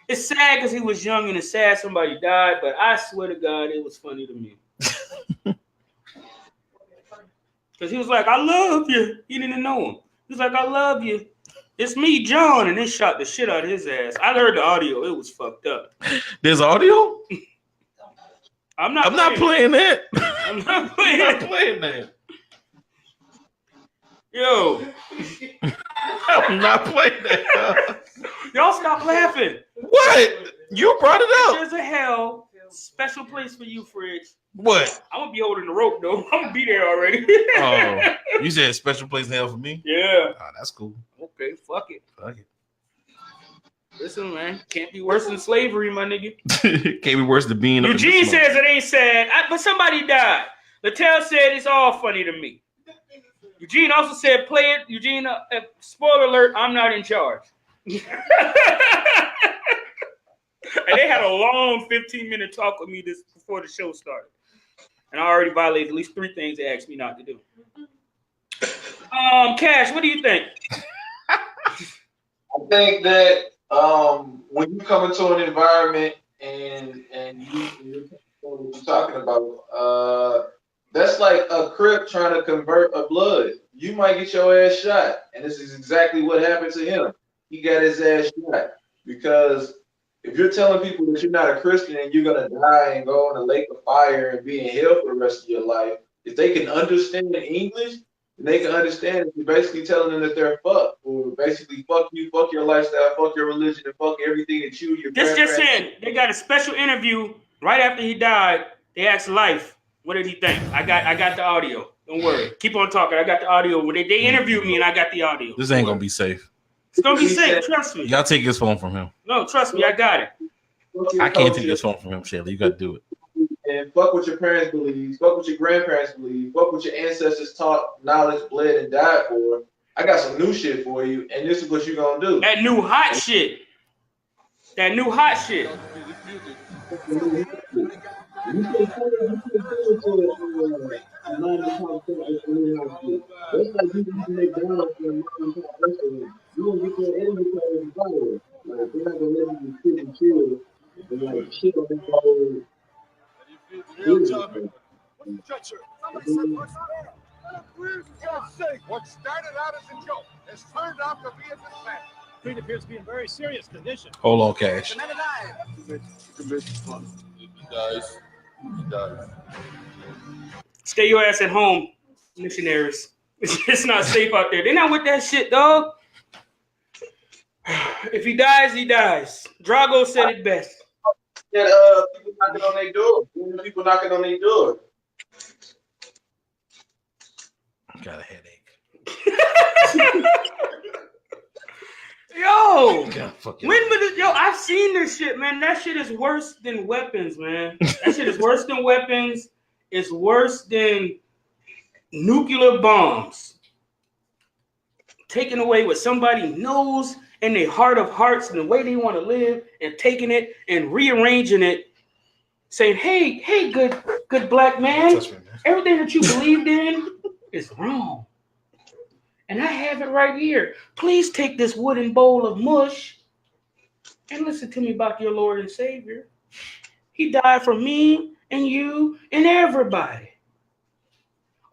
It's sad because he was young and it's sad somebody died, but I swear to God, it was funny to me. Because he was like, I love you. He didn't know him. He was like, I love you. It's me, John. And they shot the shit out of his ass. I heard the audio. It was fucked up. There's audio? I'm not playing that. I'm not playing that. Yo. I'm not playing that. Y'all stop laughing. What? You brought it up. There's a hell special place for you, Fridge. What? I'm gonna be holding the rope though. I'm gonna be there already. Oh, you said special place in hell for me? Yeah. Oh, that's cool. Okay, fuck it. Fuck it. Listen, man, can't be worse than slavery, my nigga. Can't be worse than being. Eugene says it ain't sad, but somebody died. Littell said it's all funny to me. Eugene also said, "Play it." Eugene, spoiler alert: I'm not in charge. And they had a long 15-minute talk with me this before the show started. And I already violated at least 3 things they asked me not to do. Cash, what do you think? I think that when you come into an environment and you're what you're talking about, that's like a Crip trying to convert a blood. You might get your ass shot, and this is exactly what happened to him. He got his ass shot because if you're telling people that you're not a Christian and you're gonna die and go in a lake of fire and be in hell for the rest of your life, if they can understand English, then they can understand that you're basically telling them that they're fucked, or basically fuck you, fuck your lifestyle, fuck your religion, and fuck everything that you, your This just in. They got a special interview right after he died. They asked Life, what did he think? I got the audio. Don't worry. Keep on talking. I got the audio. When they interviewed me and I got the audio. This ain't gonna be safe. It's gonna be safe. Trust me. Y'all take his phone from him. No, trust me. I got it. I can't take his phone from him, Shelly. You gotta do it. And fuck what your parents believe. Fuck what your grandparents believe. Fuck what your ancestors taught, knowledge, bled, and died for. I got some new shit for you, and this is what you're gonna do. That new hot shit. That new hot shit. What started out as a joke has turned out to be a disaster. Creed appears to be in very serious condition. Hold on, Cash. He dies. Stay your ass at home, missionaries. It's not safe out there. They're not with that shit, dog. If he dies, he dies. Drago said it best. People knocking on their door. People knocking on their door. Got a headache. Yo, I've seen this shit, man. That shit is worse than weapons, man. That shit is worse than weapons. It's worse than nuclear bombs. Taking away what somebody knows in their heart of hearts and the way they want to live, and taking it and rearranging it, saying, hey, good black man, everything that you believed in is wrong. And I have it right here. Please take this wooden bowl of mush and listen to me about your Lord and Savior. He died for me and you and everybody.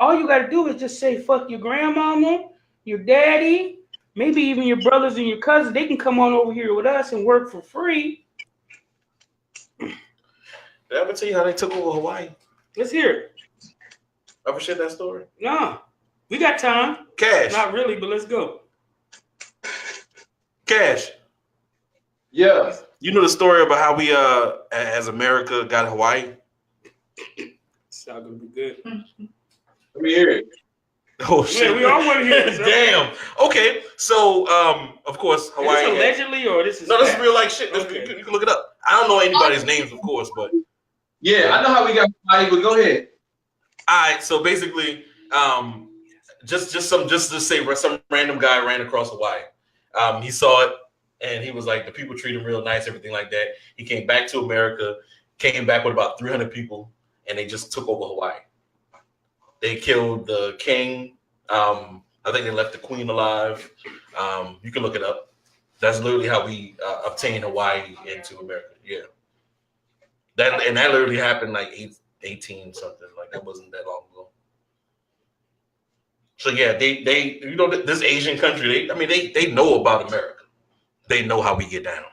All you got to do is just say, fuck your grandmama, your daddy, maybe even your brothers and your cousins. They can come on over here with us and work for free. Did I ever tell you how they took over Hawaii? Let's hear it. Ever shared that story? No. We got time. Cash. Not really, but let's go. Cash. Yeah. You know the story about how we, as America, got Hawaii? It's not going to be good. Let me hear it. Oh, shit. Yeah, we all want to hear this. Damn. Okay. So, of course, Hawaii. Is this allegedly or this is No, this is fact? real life shit. Okay. You can look it up. I don't know anybody's names, of course, but. Yeah, I know how we got Hawaii, but go ahead. All right. So basically, just to say some random guy ran across Hawaii. He saw it and he was like, the people treat him real nice, everything like that. He came back to America, came back with about 300 people, and they just took over Hawaii. They killed the king. I think they left the queen alive. You can look it up. That's literally how we obtained Hawaii into America. Yeah. That literally happened like 18 something. Like that wasn't that long ago. So yeah, they you know this Asian country. They know about America. They know how we get down.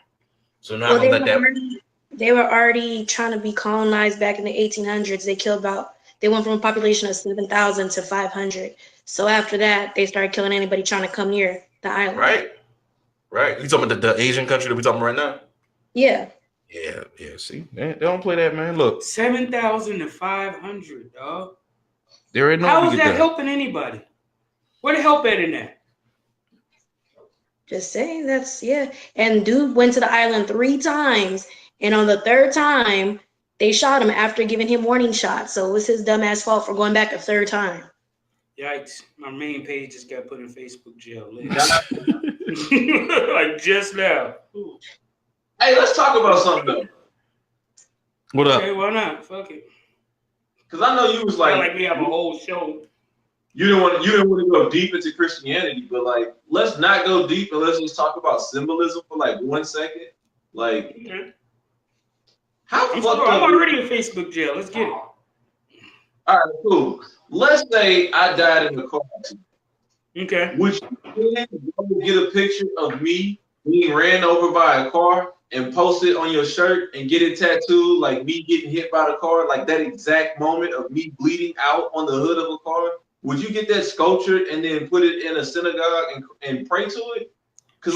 So now they were already trying to be colonized back in the 1800s. They went from a population of 7,000 to 500. So after that, they started killing anybody trying to come near the island. Right. You talking about the Asian country that we talking about right now? Yeah. Yeah. See, they don't play that, man. Look, 7,000 to 500, dog. There ain't no. How is that helping anybody? Where the help at in that? Just saying And dude went to the island 3 times, and on the 3rd time, they shot him after giving him warning shots. So it was his dumbass fault for going back a 3rd time. Yikes! My main page just got put in Facebook jail. Like just now. Ooh. Hey, let's talk about something though. What up? Okay, why not? Fuck it. Because I know you was like we have a whole show. You didn't want to go deep into Christianity, but like let's not go deep and let's just talk about symbolism for like 1 second. Like, okay. I'm already in Facebook jail. Let's get it. All right, cool. Let's say I died in the car accident. Okay. Would you get a picture of me being ran over by a car and post it on your shirt and get it tattooed, like me getting hit by the car, like that exact moment of me bleeding out on the hood of a car? Would you get that sculptured and then put it in a synagogue and pray to it? Because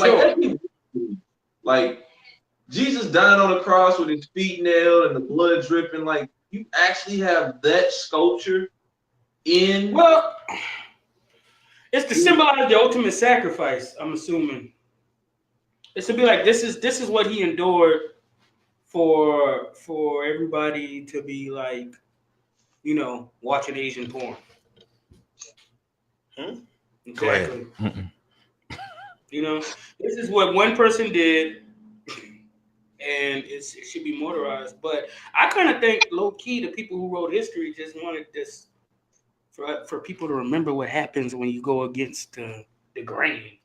like Jesus dying on the cross with his feet nailed and the blood dripping, like you actually have that sculpture in. Well, it's to symbolize the ultimate sacrifice, I'm assuming. It's to be like this is what he endured for everybody to be like, watching Asian porn. Exactly. This is what one person did, and it should be motorized. But I kind of think, low key, the people who wrote history just wanted this for people to remember what happens when you go against the grain.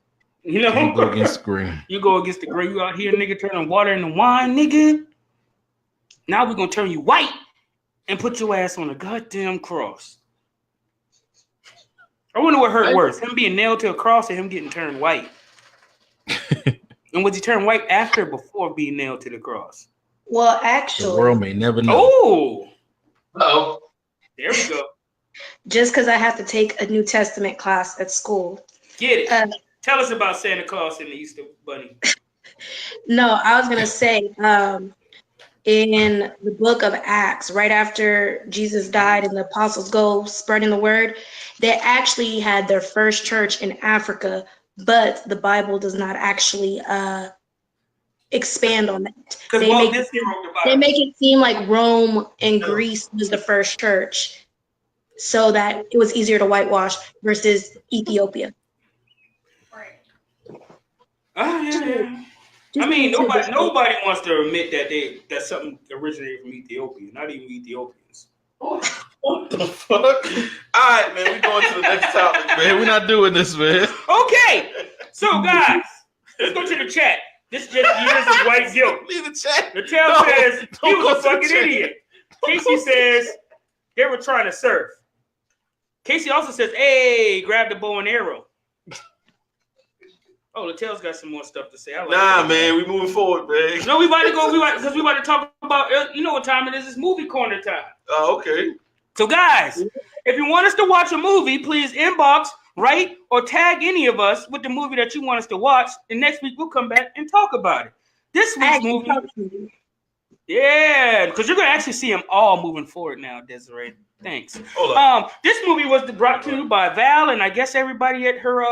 You go against the grain. You go against the grain. You out here, nigga, turning water into wine, nigga. Now we're gonna turn you white and put your ass on a goddamn cross. I wonder what hurt worse, him being nailed to a cross or him getting turned white. And was he turned white after or before being nailed to the cross? Well, actually, the world may never know. Oh, there we go. Just because I have to take a New Testament class at school. Get it. Tell us about Santa Claus and the Easter Bunny. No, I was gonna say, in the book of Acts, right after Jesus died and the apostles go spreading the word, they actually had their first church in Africa, but the Bible does not actually expand on that. They make it seem like Rome and Greece was the first church, so that it was easier to whitewash versus Ethiopia. Yeah. I mean, nobody wants to admit that something originated from Ethiopia. Not even Ethiopians. What the fuck? All right, man. We going to the next topic, man. We're not doing this, man. Okay. So, guys, let's go to the chat. This is white guilt. Leave the chat. Natel says he was a fucking idiot. Casey says they were trying to surf. Casey also says, hey, grab the bow and arrow. Oh, Latel's got some more stuff to say. I like that. Man, we moving forward, man. No, we about to go. Because we about to talk about. You know what time it is? It's movie corner time. Oh, okay. So, guys, if you want us to watch a movie, please inbox, write, or tag any of us with the movie that you want us to watch. And next week we'll come back and talk about it. This week's movie. Yeah, because you're gonna actually see them all moving forward now, Desiree. Thanks. Hold on. This movie was brought to you by Val, and I guess everybody at her.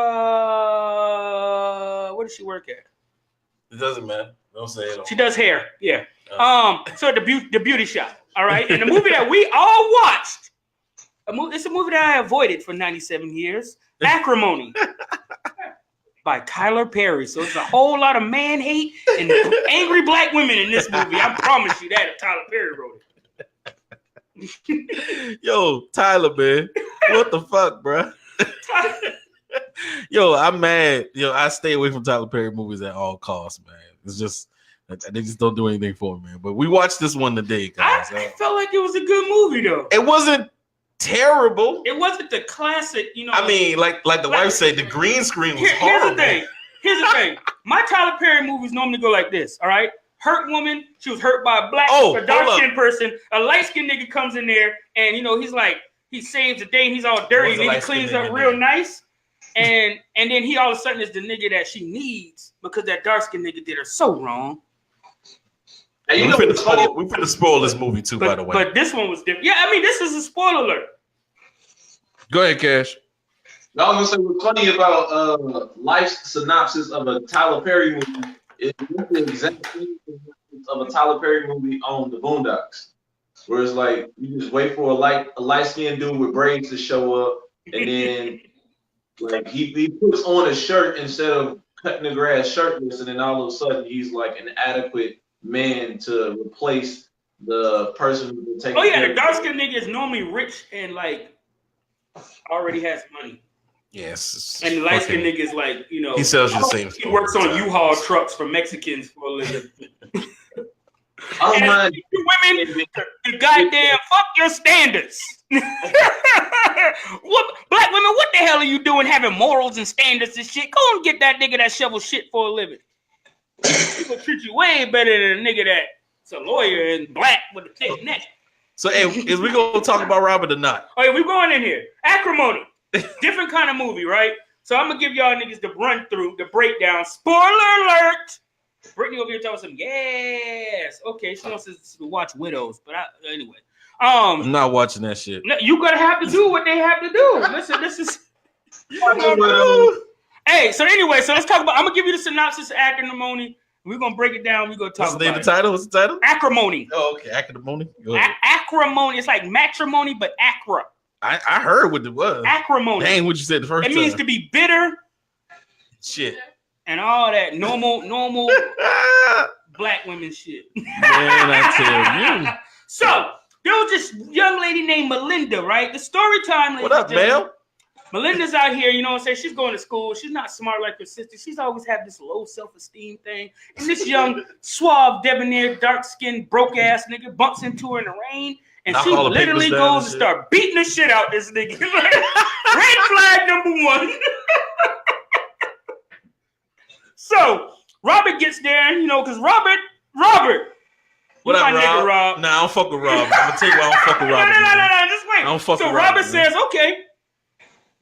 Where does she work at? It doesn't matter. Don't say it. She does hair. Yeah. So the beauty shop. All right, and the movie that we all watched. It's a movie that I avoided for 97 years. Acrimony. By Tyler Perry. So it's a whole lot of man hate and angry black women in this movie. I promise you that if Tyler Perry wrote it. Yo, Tyler, man. What the fuck, bro? Yo, I'm mad. Yo, I stay away from Tyler Perry movies at all costs, man. It's just they just don't do anything for me, man. But we watched this one today, guys. I felt like it was a good movie, though. It wasn't terrible. It wasn't the classic, you know. I mean, like the wife said, the green screen was horrible. Here's the thing. My Tyler Perry movies normally go like this, all right? Hurt woman, she was hurt by a dark-skinned person. A light-skinned nigga comes in there, and, you know, he's like, he saves the day, and he's all dirty, and then he cleans up real nice. And then he all of a sudden is the nigga that she needs because that dark-skinned nigga did her so wrong. And you know what's funny? We finna spoil this movie too, by the way. But this one was different. Yeah, I mean, this is a spoiler alert. Go ahead, Cash. I was gonna say what's funny about life's synopsis of a Tyler Perry movie is the exact synopsis of a Tyler Perry movie on the Boondocks, where it's like you just wait for a light skinned dude with braids to show up, and then like he puts on a shirt instead of cutting the grass shirtless, and then all of a sudden he's like an adequate man to replace the person who takes. Oh yeah, the dark skinned nigga is normally rich and like already has money. Yes. And the light skinned nigga is like, you know, he sells you the same. He works on U-Haul trucks for Mexicans for a living. And women, the goddamn fuck your standards. What black women? What the hell are you doing having morals and standards and shit? Go and get that nigga that shovels shit for a living. People treat you way better than a nigga that's a lawyer and black with a thick neck. So, hey, is we gonna talk about Robert or not? Oh, yeah, we're going in here. Acrimony, different kind of movie, right? So I'm gonna give y'all niggas the run through, the breakdown. Spoiler alert! Brittany over here telling some yes. Okay, she wants us to watch Widows, but anyway. I'm not watching that shit. You gotta have to do what they have to do. Listen, this is. Hey, so anyway, so let's talk about. I'm gonna give you the synopsis of Acrimony. We're gonna break it down. We're gonna talk about the title. What's the title? Acrimony. Oh, okay. Acrimony. Acrimony. It's like matrimony, but acra. I heard what it was. Acrimony. Dang, what you said the first time. It means to be bitter. Shit. And all that normal black women shit. Man, I tell you. So there was this young lady named Melinda, right? The story time. What up, Mel? Melinda's out here, you know what I'm saying? She's going to school. She's not smart like her sister. She's always had this low self-esteem thing. And this young, suave, debonair, dark-skinned, broke-ass nigga bumps into her in the rain. And she literally goes and start beating the shit out this nigga. Red flag number one. So, Robert gets there, you know, because Robert. What up, Rob? Rob? Nah, I don't fuck with Rob. I'm going to tell you why I don't fuck with Rob. No, just wait. I don't fuck with Rob. So, Robert says, okay.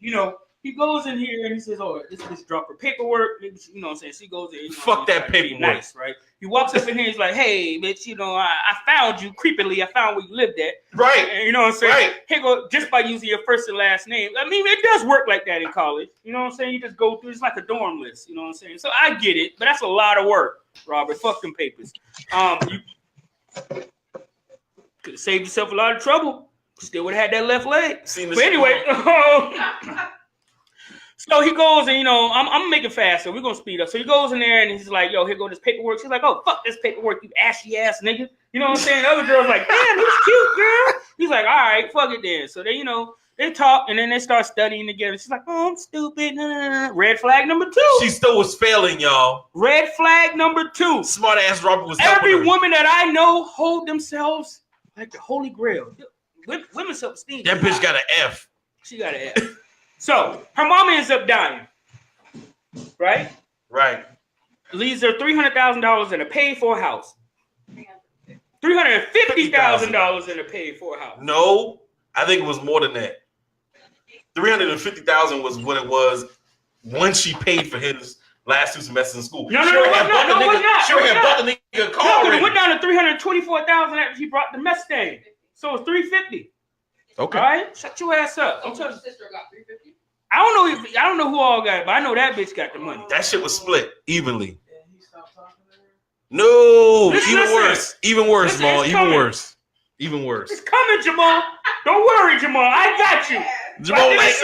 You know, he goes in here and he says, oh, this bitch dropped her paperwork. You know what I'm saying? She goes in. You know, fuck that paperwork. Nice, right? He walks up in here. He's like, hey, bitch, you know, I found you creepily. I found where you lived at. Right. And you know what I'm saying? Right. Here go, just by using your first and last name. I mean, it does work like that in college. You know what I'm saying? You just go through. It's like a dorm list. You know what I'm saying? So I get it, but that's a lot of work, Robert. Fuck them papers. You could have saved yourself a lot of trouble. Still would have had that left leg. But anyway, So he goes and, I'm making fast, so we're going to speed up. So he goes in there and he's like, yo, here go this paperwork. She's like, oh, fuck this paperwork, you ashy ass nigga. You know what I'm saying? The other girl's like, damn, he's cute, girl. He's like, all right, fuck it then. So they, they talk and then they start studying together. She's like, oh, I'm stupid. Red flag number 2. She still was failing, y'all. Red flag number 2. Smart ass Robert was Every helping her. woman that I know hold themselves like the Holy Grail. Women's self-esteem. That bitch got an F. She got an F. So her mama ends up dying. Right? Right. Leaves her $300,000 in a paid-for house. $350,000 in a paid-for house. No, I think it was more than that. $350,000 was what it was when she paid for his last 2 semesters in school. No, She already had bought the nigga a car. No, it went down to $324,000 after he brought the Mustang. So it's $350,000. Okay. All right, shut your ass up. So your sister got $350,000. I don't know who all got it, but I know that bitch got the money. That shit was split evenly. No, even worse, Jamal. Even worse. It's coming, Jamal. Don't worry, Jamal. I got you. Jamal, like,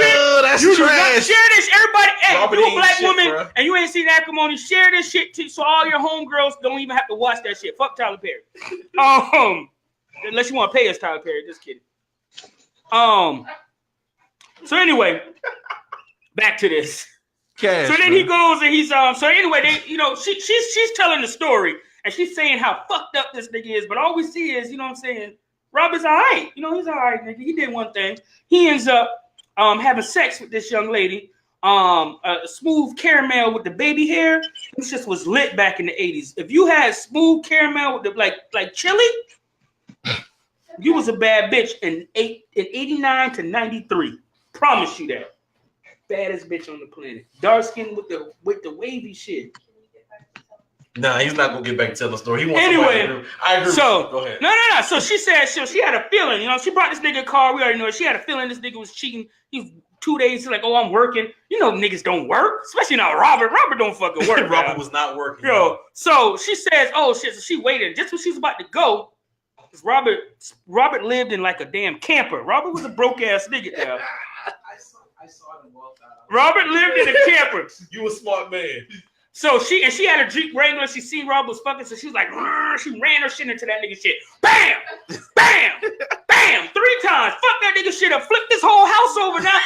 that's you trash. Do not share this. Everybody, hey, Robert you a black shit, woman bro. and you ain't seen acrimony, share this shit too, so all your homegirls don't even have to watch that shit. Fuck Tyler Perry. Unless you want to pay us Tyler Perry. Just kidding. So anyway, back to this. Cash, so then he goes and he's so anyway, they she's telling the story and she's saying how fucked up this nigga is, but all we see is, what I'm saying, Robert's all right. He's all right, nigga. He did one thing. He ends up having sex with this young lady, smooth caramel with the baby hair. This just was lit back in the 80s. If you had smooth caramel with the like chili, you was a bad bitch in 89 to 93. Promise you that. Baddest bitch on the planet. Dark skin with the wavy shit. Nah, he's not gonna get back and tell the story. He wants anyway. I agree. So go ahead. No. So she said she had a feeling. She brought this nigga a car. We already know it. She had a feeling this nigga was cheating. He's 2 days. He's like, oh, I'm working. Niggas don't work, especially not Robert. Robert don't fucking work. Robert was not working. Yo. So she says, oh shit. So she waited. Just when she's about to go, Robert lived in like a damn camper. Robert was a broke ass nigga now. I saw them walk out. Robert lived in a camper. You a smart man. So she had a Jeep Wrangler. She seen Robert was fucking, so she was like, she ran her shit into that nigga shit. Bam! Bam! Bam! 3 times. Fuck that nigga shit up. Flip this whole house over now.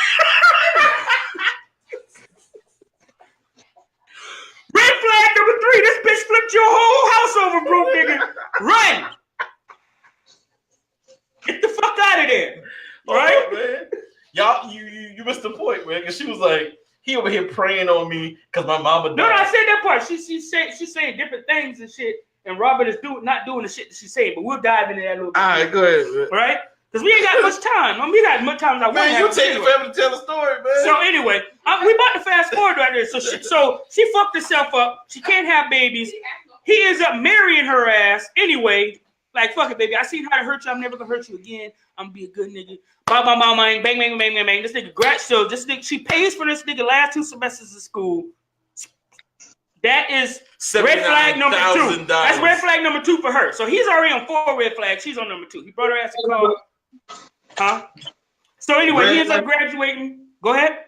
Red flag number 3. This bitch flipped your whole house over, broke nigga. Run! Get the fuck out of there. All right, man. Y'all, you missed the point, man. Because she was like, he over here praying on me because my mama died. No, I said that part. She's saying different things and shit, and Robert is not doing the shit that she's saying. But we'll dive into that a little bit. All right, go ahead, man. All right, because we ain't got much time. We got as much time as I want. Man, you take forever to tell the story, man. So anyway, we about to fast forward right there. So she fucked herself up. She can't have babies. He ends up marrying her ass anyway. Like, fuck it, baby. I seen how to hurt you. I'm never gonna hurt you again. I'm gonna be a good nigga. Bang, bang, bang, bang, bang, bang, bang, bang, bang. This nigga, she pays for this nigga last 2 semesters of school. That is red flag number 2. That's red flag number 2 for her. So he's already on 4 red flags. She's on number 2. He brought her ass to college. Huh? So anyway, he ends up graduating. Go ahead.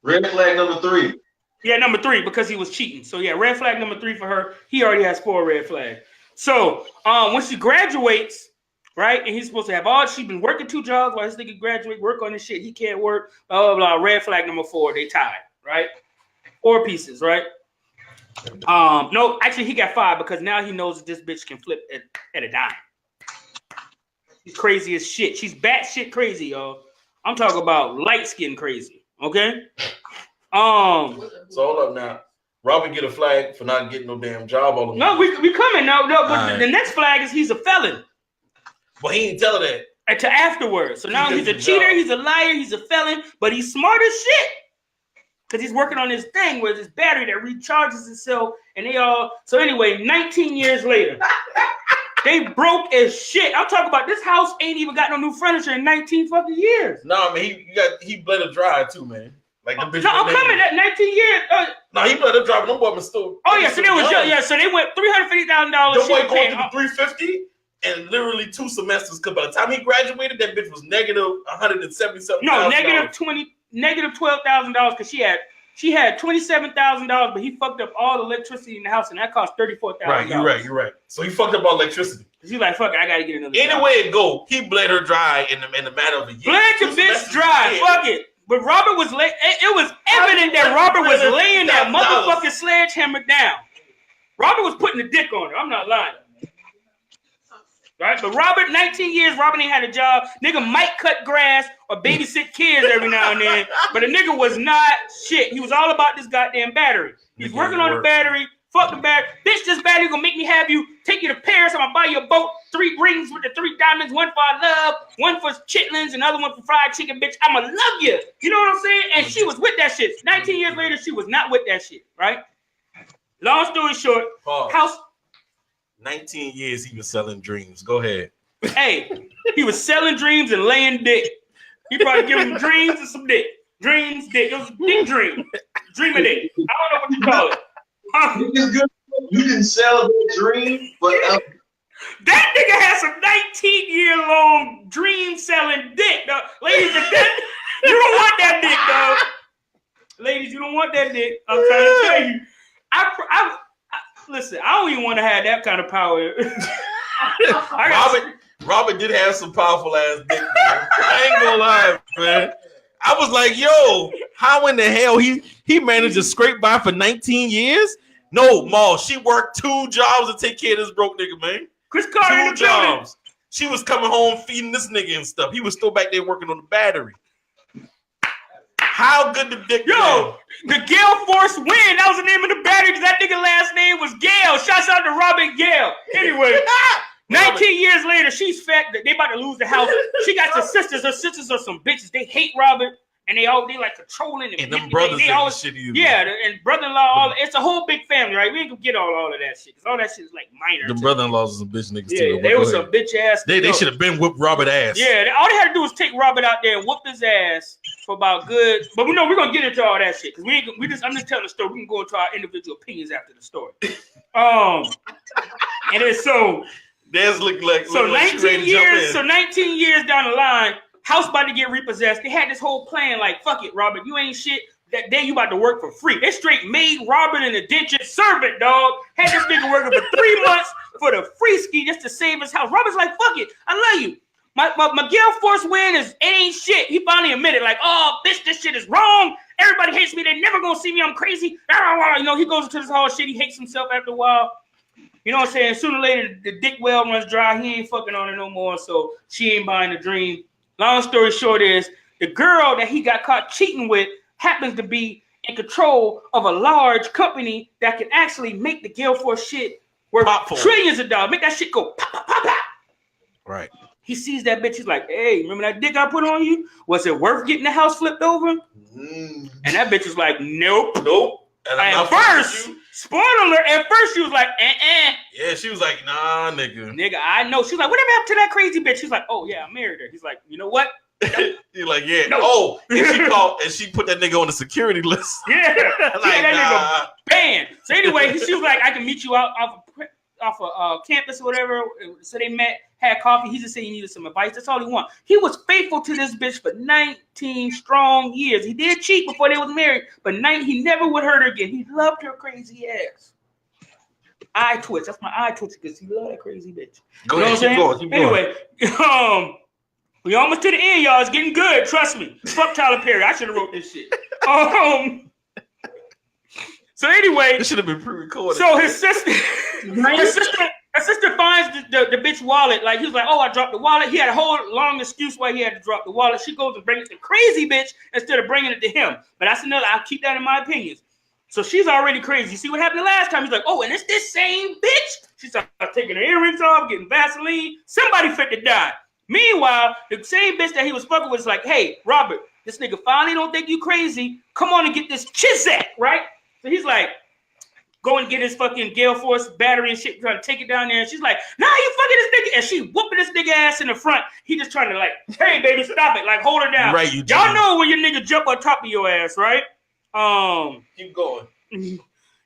Red flag number 3. Yeah, number 3, because he was cheating. So yeah, red flag number 3 for her. He already has 4 red flags. So when she graduates, right, and he's supposed to have she's been working 2 jobs while this nigga graduate, work on this shit. He can't work. Blah blah blah. Red flag number 4. They tied, right? 4 pieces, right? No, actually he got 5 because now he knows that this bitch can flip at a dime. She's crazy as shit. She's batshit crazy, y'all. I'm talking about light skin crazy. Okay. So hold up now. Robert get a flag for not getting no damn job all the time. No, we coming. No, but the next flag is he's a felon. But he ain't tell her that. Until afterwards. So now he's a cheater, he's a liar, he's a felon, but he's smart as shit. Because he's working on this thing where this battery that recharges itself, and so anyway, 19 years later, they broke as shit. I'm talking about this house ain't even got no new furniture in 19 fucking years. No, I mean, he bled her dry too, man. Like the bitch. No, I'm coming at 19 years. No, he bled her dry, but them boy was still. Oh yeah, so they was so they went $350,000. The boy going to the $350 and literally 2 semesters. Because by the time he graduated, that bitch was negative 177. No, negative 20. negative $12,000 because she had $27,000, but he fucked up all the electricity in the house, and that cost $34,000. Right, you're right. So he fucked up all electricity. She's like, fuck it, I gotta get another. Any way it go, he bled her dry in the matter of a year. Bled the bitch dry. Fuck it. But Robert was late. It was evident that Robert was laying that motherfucking sledgehammer down. Robert was putting the dick on her. I'm not lying. Right? But Robert, 19 years, Robert ain't had a job. Nigga might cut grass or babysit kids every now and then. But the nigga was not shit. He was all about this goddamn battery. He's working on the battery. Fuck the battery. Bitch, this battery gonna make me have you, take you to Paris. I'm gonna buy you a boat, 3 rings with the 3 diamonds, one for our love, one for chitlins, another one for fried chicken, bitch. I'ma love you. You know what I'm saying? And she was with that shit. 19 years later, she was not with that shit, right? Long story short, house. 19 years he was selling dreams. Go ahead. Hey, he was selling dreams and laying dick. He probably giving him dreams and some dick. Dreams, dick. It was a dick dream. Dream of dick. I don't know what you call it. Huh? You didn't sell that dream, but that nigga has some 19-year-long dream selling dick, dog. Ladies, you don't want that dick, dog. Ladies, you don't want that dick. I'm trying to tell you. Listen, I don't even want to have that kind of power. Robert did have some powerful ass dick. I ain't gonna lie, man. I was like, yo, how in the hell he managed to scrape by for 19 years? No, Ma, she worked 2 jobs to take care of this broke nigga, man. Chris Carter 2 jobs. She was coming home feeding this nigga and stuff. He was still back there working on the battery. How good the dick? Yo, the Gale Force Wind. That was the name of the battery because that nigga last name was Gale. Shouts out to Robert Gale. Anyway, 19 years later, she's fat. They about to lose the house. She got the sisters. Her sisters are some bitches. They hate Robert. And they like controlling and them brothers they always, shit either. Yeah, and brother-in-law, it's a whole big family, right? We ain't gonna get all of that shit because all that shit is like minor. The brother-in-laws are some bitch niggas yeah, too. They were some bitch ass. They should have been whipped Robert ass. Yeah, all they had to do was take Robert out there and whoop his ass for about good. But we know we're gonna get into all that shit because I'm just telling the story. We can go into our individual opinions after the story. And then so Des look like 19 years. So 19 years down the line. House about to get repossessed. They had this whole plan like, fuck it, Robert, you ain't shit. That day you about to work for free. They straight made Robert an indentured servant, dog. Had this nigga working for 3 months for the free ski just to save his house. Robert's like, fuck it, I love you. My Gale Force Wind ain't shit. He finally admitted, like, oh, bitch, this shit is wrong. Everybody hates me. They never gonna see me. I'm crazy. You know, he goes into this whole shit. He hates himself after a while. You know what I'm saying? Sooner or later, the dick well runs dry. He ain't fucking on her no more, so she ain't buying the dream. Long story short is the girl that he got caught cheating with happens to be in control of a large company that can actually make the Gale Force shit worth trillions of dollars. Make that shit go pop, pop, pop, pop. Right. He sees that bitch. He's like, hey, remember that dick I put on you? Was it worth getting the house flipped over? And that bitch was like, nope. And at first, spoiler alert, at first she was like, Yeah, she was like, nah, nigga. Nigga, I know. She's like, whatever happened to that crazy bitch? She's like, oh, yeah, I married her. He's like, you know what? He's like, yeah. No. Oh, and she put that nigga on the security list. Yeah. Like, that nigga banned. So anyway, she was like, I can meet you out off of campus or whatever. So they met, had coffee. He just said he needed some advice. That's all he wanted. He was faithful to this bitch for 19 strong years. He did cheat before they was married, but he never would hurt her again. He loved her crazy ass. Eye twitch. That's my eye twitch because he loved that crazy bitch. Go ahead, keep going. Anyway, we almost to the end, y'all. It's getting good. Trust me. Fuck Tyler Perry. I should have wrote this shit. So anyway, this should have been pre-recorded. So his sister finds the bitch wallet. Like, he was like, oh, I dropped the wallet. He had a whole long excuse why he had to drop the wallet. She goes and brings it to crazy bitch instead of bringing it to him. But that's another, I'll keep that in my opinions. So she's already crazy. You see what happened the last time? He's like, oh, and it's this same bitch. She started taking her earrings off, getting Vaseline. Somebody fit to die. Meanwhile, the same bitch that he was fucking with was like, hey, Robert, this nigga finally don't think you crazy. Come on and get this Chizak, right? So he's like, go and get his fucking Gale Force battery and shit, trying to take it down there. And she's like, nah, you fucking this nigga. And she whooping this nigga ass in the front. He just trying to like, hey, baby, stop it. Like, hold her down. Right, y'all know when your nigga jump on top of your ass, right? Keep going.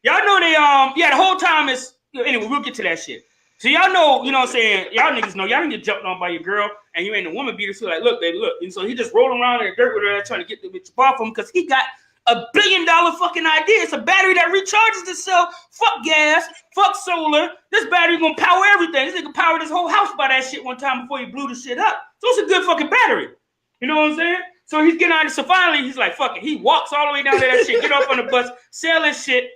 Y'all know they, the whole time is, anyway, we'll get to that shit. So y'all know, you know what I'm saying? Y'all niggas know, y'all didn't get jumped on by your girl and you ain't a woman beater. So like, look, baby, look. And so he just rolling around in the dirt with her trying to get the bitch off him because he got $1 billion fucking idea. It's a battery that recharges itself. Fuck gas. Fuck solar. This battery gonna power everything. This nigga powered his whole house by that shit one time before he blew the shit up. So it's a good fucking battery. You know what I'm saying? So he's getting out of it. So finally he's like, fuck it. He walks all the way down to that shit, get off on the bus, sell his shit.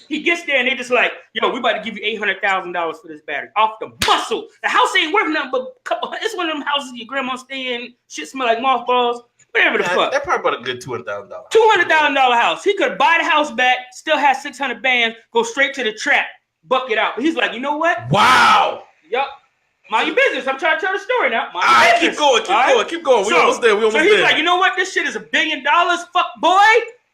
He gets there and they just like, yo, we about to give you $800,000 for this battery. Off the muscle. The house ain't worth nothing but a couple. It's one of them houses your grandma stay in. Shit smell like mothballs. Whatever the fuck. That probably about a good $200,000. $200,000 house. He could buy the house back, still have 600 bands, go straight to the trap, buck it out. But he's like, you know what? Wow. Yup. Mind your business. I'm trying to tell the story now. All right, keep going. We almost there. So he's like, you know what? This shit is $1 billion. Fuck, boy.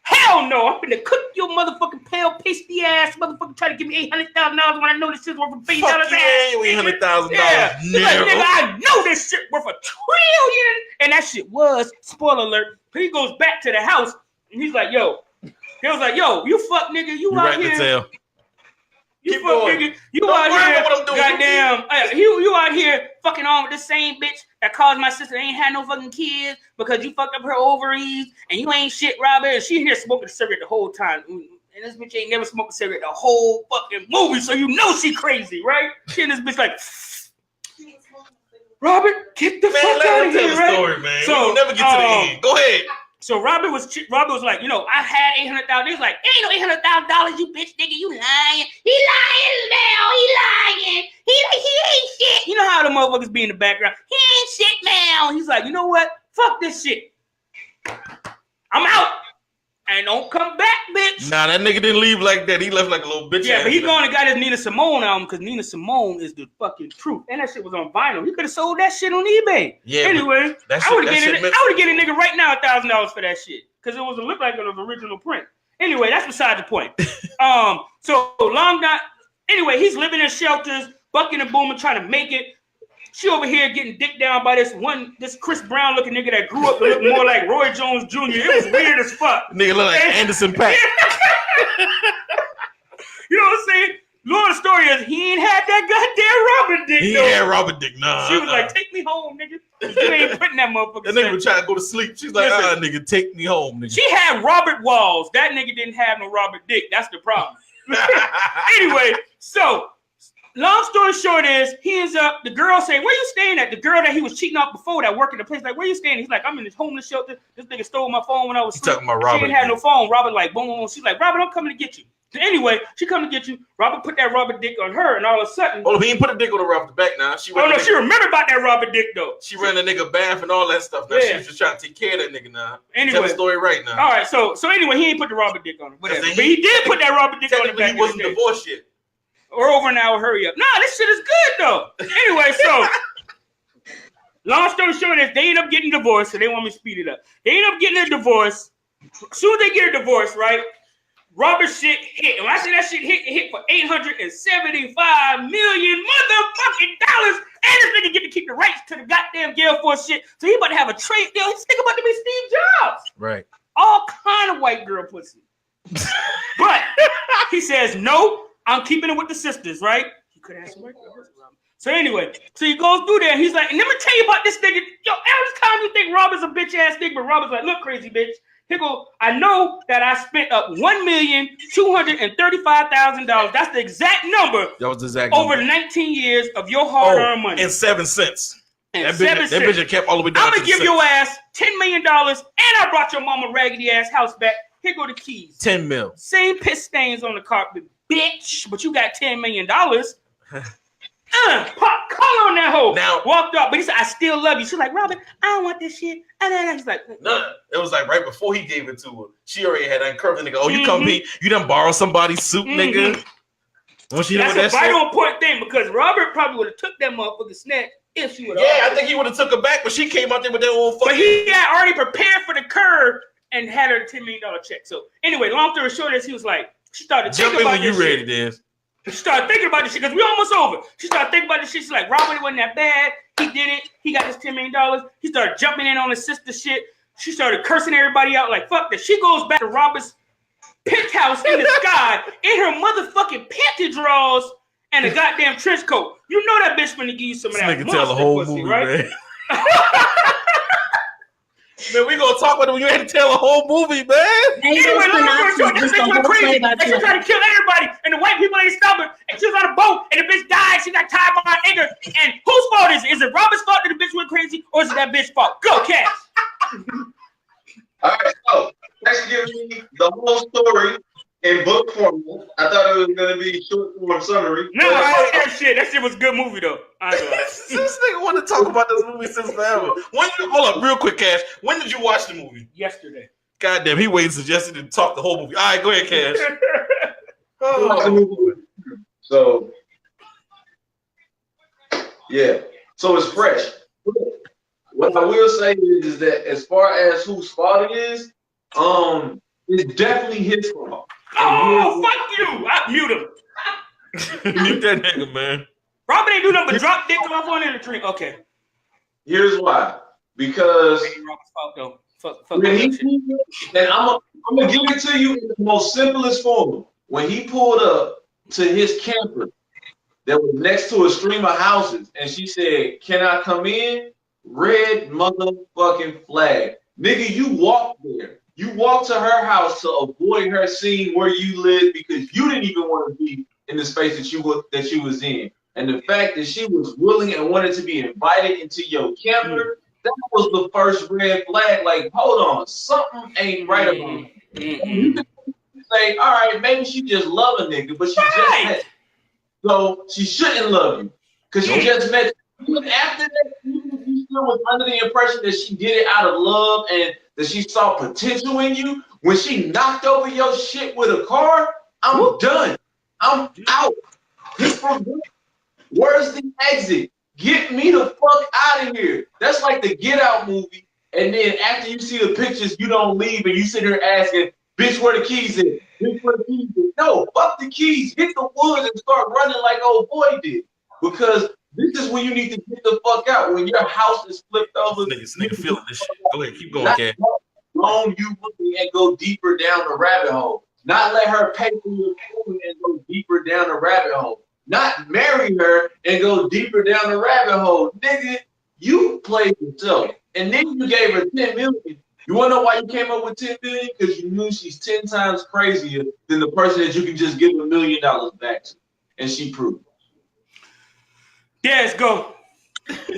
Hell no. I'm finna cook your motherfucking pale, pasty ass motherfucker try to give me $800,000 when I know this shit's worth $1 billion. Fuck you, $800,000. Yeah. He's like, nigga, I know this shit worth $1 trillion. And that shit was, spoiler alert, he goes back to the house and he's like, yo. He was like, yo, you fuck nigga, you out here. Tell. You fuck nigga, you out here, goddamn, you out here fucking on with the same bitch that caused my sister ain't had no fucking kids because you fucked up her ovaries and you ain't shit, Robert. And she here smoking a cigarette the whole time. And this bitch ain't never smoked a cigarette the whole fucking movie, so you know she crazy, right? She and this bitch like, Robert, get the fuck out of here, right? Story, man. So we'll never get to the end. Go ahead. So Robert was like, you know, I had $800,000. He was like, ain't no $800,000, you bitch nigga, you lying. He lying now. He lying. He ain't shit. You know how the motherfuckers be in the background. He ain't shit now. He's like, you know what? Fuck this shit. I'm out. And don't come back, bitch. Nah, that nigga didn't leave like that. He left like a little bitch. Yeah, but he going and got his Nina Simone album because Nina Simone is the fucking truth. And that shit was on vinyl. He could have sold that shit on eBay. Yeah. Anyway, I would have given a nigga right now $1,000 for that shit because it was look like it was original print. Anyway, that's beside the point. So long not. Anyway, he's living in shelters, bucking and booming, trying to make it. She over here getting dicked down by this Chris Brown looking nigga that grew up to look more like Roy Jones Jr. It was weird as fuck. Nigga look like Anderson .Paak. You know what I'm saying? Lord, the story is he ain't had that goddamn Robert dick. He ain't had Robert dick, nah. She was like, take me home, nigga. You ain't putting that motherfucker. That nigga was trying to go to sleep. She's like, nigga, take me home, nigga. She had Robert Walls. That nigga didn't have no Robert dick. That's the problem. Anyway, so long story short is he ends up, the girl saying, where you staying at? The girl that he was cheating off before that worked in the place, like, where you staying? He's like, I'm in this homeless shelter. This nigga stole my phone when I was talking about Robert. She didn't have no phone. Robert like, boom, boom, boom. She's like, Robert, I'm coming to get you. So anyway, she come to get you. Robert put that Robert dick on her, and all of a sudden, oh, he ain't put a dick on her off the back now. She remembered about that Robert dick though. She ran the nigga bath and all that stuff. Now she was just trying to take care of that nigga now. Anyway, tell the story right now. All right, so anyway, he ain't put the Robert dick on her. Whatever. But he did put that Robert dick on her back. He wasn't divorced yet. Or over an hour, hurry up. Nah, this shit is good though. Anyway, so long story short is they end up getting divorced, so they want me to speed it up. They end up getting a divorce. As soon as they get a divorce, right? Robert's shit hit. And when I say that shit hit, it hit for $875 million motherfucking dollars. And this nigga get to keep the rights to the goddamn Gale Force shit. So he about to have a trade deal. This nigga about to be Steve Jobs. Right. All kind of white girl pussy. But he says, no, I'm keeping it with the sisters, right? He could have some white girls. So anyway, so he goes through there and he's like, and let me tell you about this nigga. Yo, every time you think Robert's a bitch ass nigga, but Robert's like, look, crazy bitch. Here go, I know that I spent up $1,235,000. That's the exact number. That was the exact over number. 19 years of your hard-earned money. And 7 cents. And that bitch kept all the way down. I'm gonna give your ass $10 million, and I brought your mama raggedy ass house back. Here go the keys. 10 mil. Same piss stains on the carpet, bitch. But you got $10 million. Pop collar on that hoe. Now walked up, but he said, "I still love you." She's like, "Robert, I don't want this shit." And then he's like, "No." It was like right before he gave it to her. She already had uncurved the nigga. Oh, you come be? You done borrow somebody's suit, nigga. Don't she know that's that a vital important thing because Robert probably would have took that motherfucking snatch if she would. Yeah, I think he would have took her back, but she came out there with that old fucking. But he had already prepared for the curve and had her $10 million check. So anyway, long story short is he was like, she started thinking about this shit. Ready, Dez. She started thinking about this shit because we almost over. She started thinking about this shit. She's like, Robert, it wasn't that bad. He did it. He got his $10 million. He started jumping in on his sister shit. She started cursing everybody out like, fuck this. She goes back to Robert's penthouse in the sky in her motherfucking panty drawers and a goddamn trench coat. You know that bitch finna give you some of This that nigga tell the monster whole pussy, movie, right? man. Man, we gonna talk about it when you had to tell the whole movie, man. Anyway, long story short, this bitch went crazy. And she tried to kill everybody. And the white people ain't stop her. And she was on a boat. And the bitch died. She got tied by her anger. And whose fault is it? Is it Robert's fault that the bitch went crazy? Or is it that bitch's fault? Go, Cash. All right, so thanks for giving me the whole story in book form. I thought it was gonna be short form summary. No, fuck that shit. That shit was a good movie though. This nigga want to talk about this movie since forever. Hold up, real quick, Cash. When did you watch the movie? Yesterday. Goddamn, he waited suggested to talk the whole movie. All right, go ahead, Cash. So, yeah. So it's fresh. What I will say is that as far as whose fault it is, it's definitely his fault. Oh, fuck you! I mute him. Mute that nigga, man. Robert ain't do nothing but drop dick off on in the drink. Okay. Here's why. Because Robert's fault though. Fuck when he, and I'm gonna give it to you in the most simplest form. When he pulled up to his camper that was next to a stream of houses, and she said, "Can I come in?" Red motherfucking flag. Nigga, you walked there. You walked to her house to avoid her seeing where you live because you didn't even want to be in the space that you was in. And the fact that she was willing and wanted to be invited into your camper, that was the first red flag. Like, hold on, something ain't right about it. You can say, all right, maybe she just love a nigga, but she just met you. So she shouldn't love you because she just met you. Even after that, you still was under the impression that she did it out of love and that she saw potential in you. When she knocked over your shit with a car, I'm done. I'm out. Where's the exit? Get me the fuck out of here. That's like the Get Out movie. And then after you see the pictures, you don't leave and you sit here asking, bitch, where the keys is? Bitch, where the keys is? No, fuck the keys. Hit the woods and start running like old boy did. Because this is when you need to get the fuck out. When your house is flipped over. This nigga feeling this shit. Go ahead, keep going, Cash. Loan you money and go deeper down the rabbit hole. Not let her pay for your food and go deeper down the rabbit hole. Not marry her and go deeper down the rabbit hole. Nigga, you played yourself. And then you gave her 10 million. You wanna know why you came up with 10 million? Because you knew she's 10 times crazier than the person that you can just give $1 million back to. And she proved. Yes, go.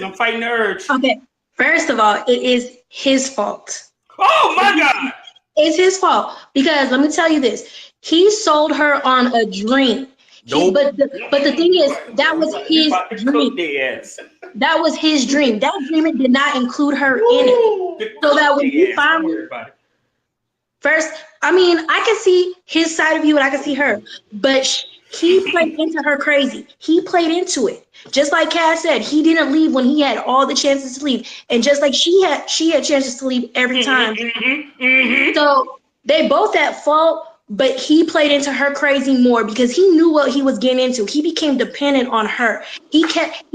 I'm fighting the urge. Okay. First of all, it is his fault. Oh my God. It's his fault because let me tell you this. He sold her on a dream. But the thing is, that was his dream. That was his dream. That dream did not include her in it. So that when you finally first, I mean, I can see his side of you and I can see her, but he played into her crazy. He played into it. Just like Cass said, he didn't leave when he had all the chances to leave. And just like she had chances to leave every time. So they both at fault, but he played into her crazy more because he knew what he was getting into. He became dependent on her. He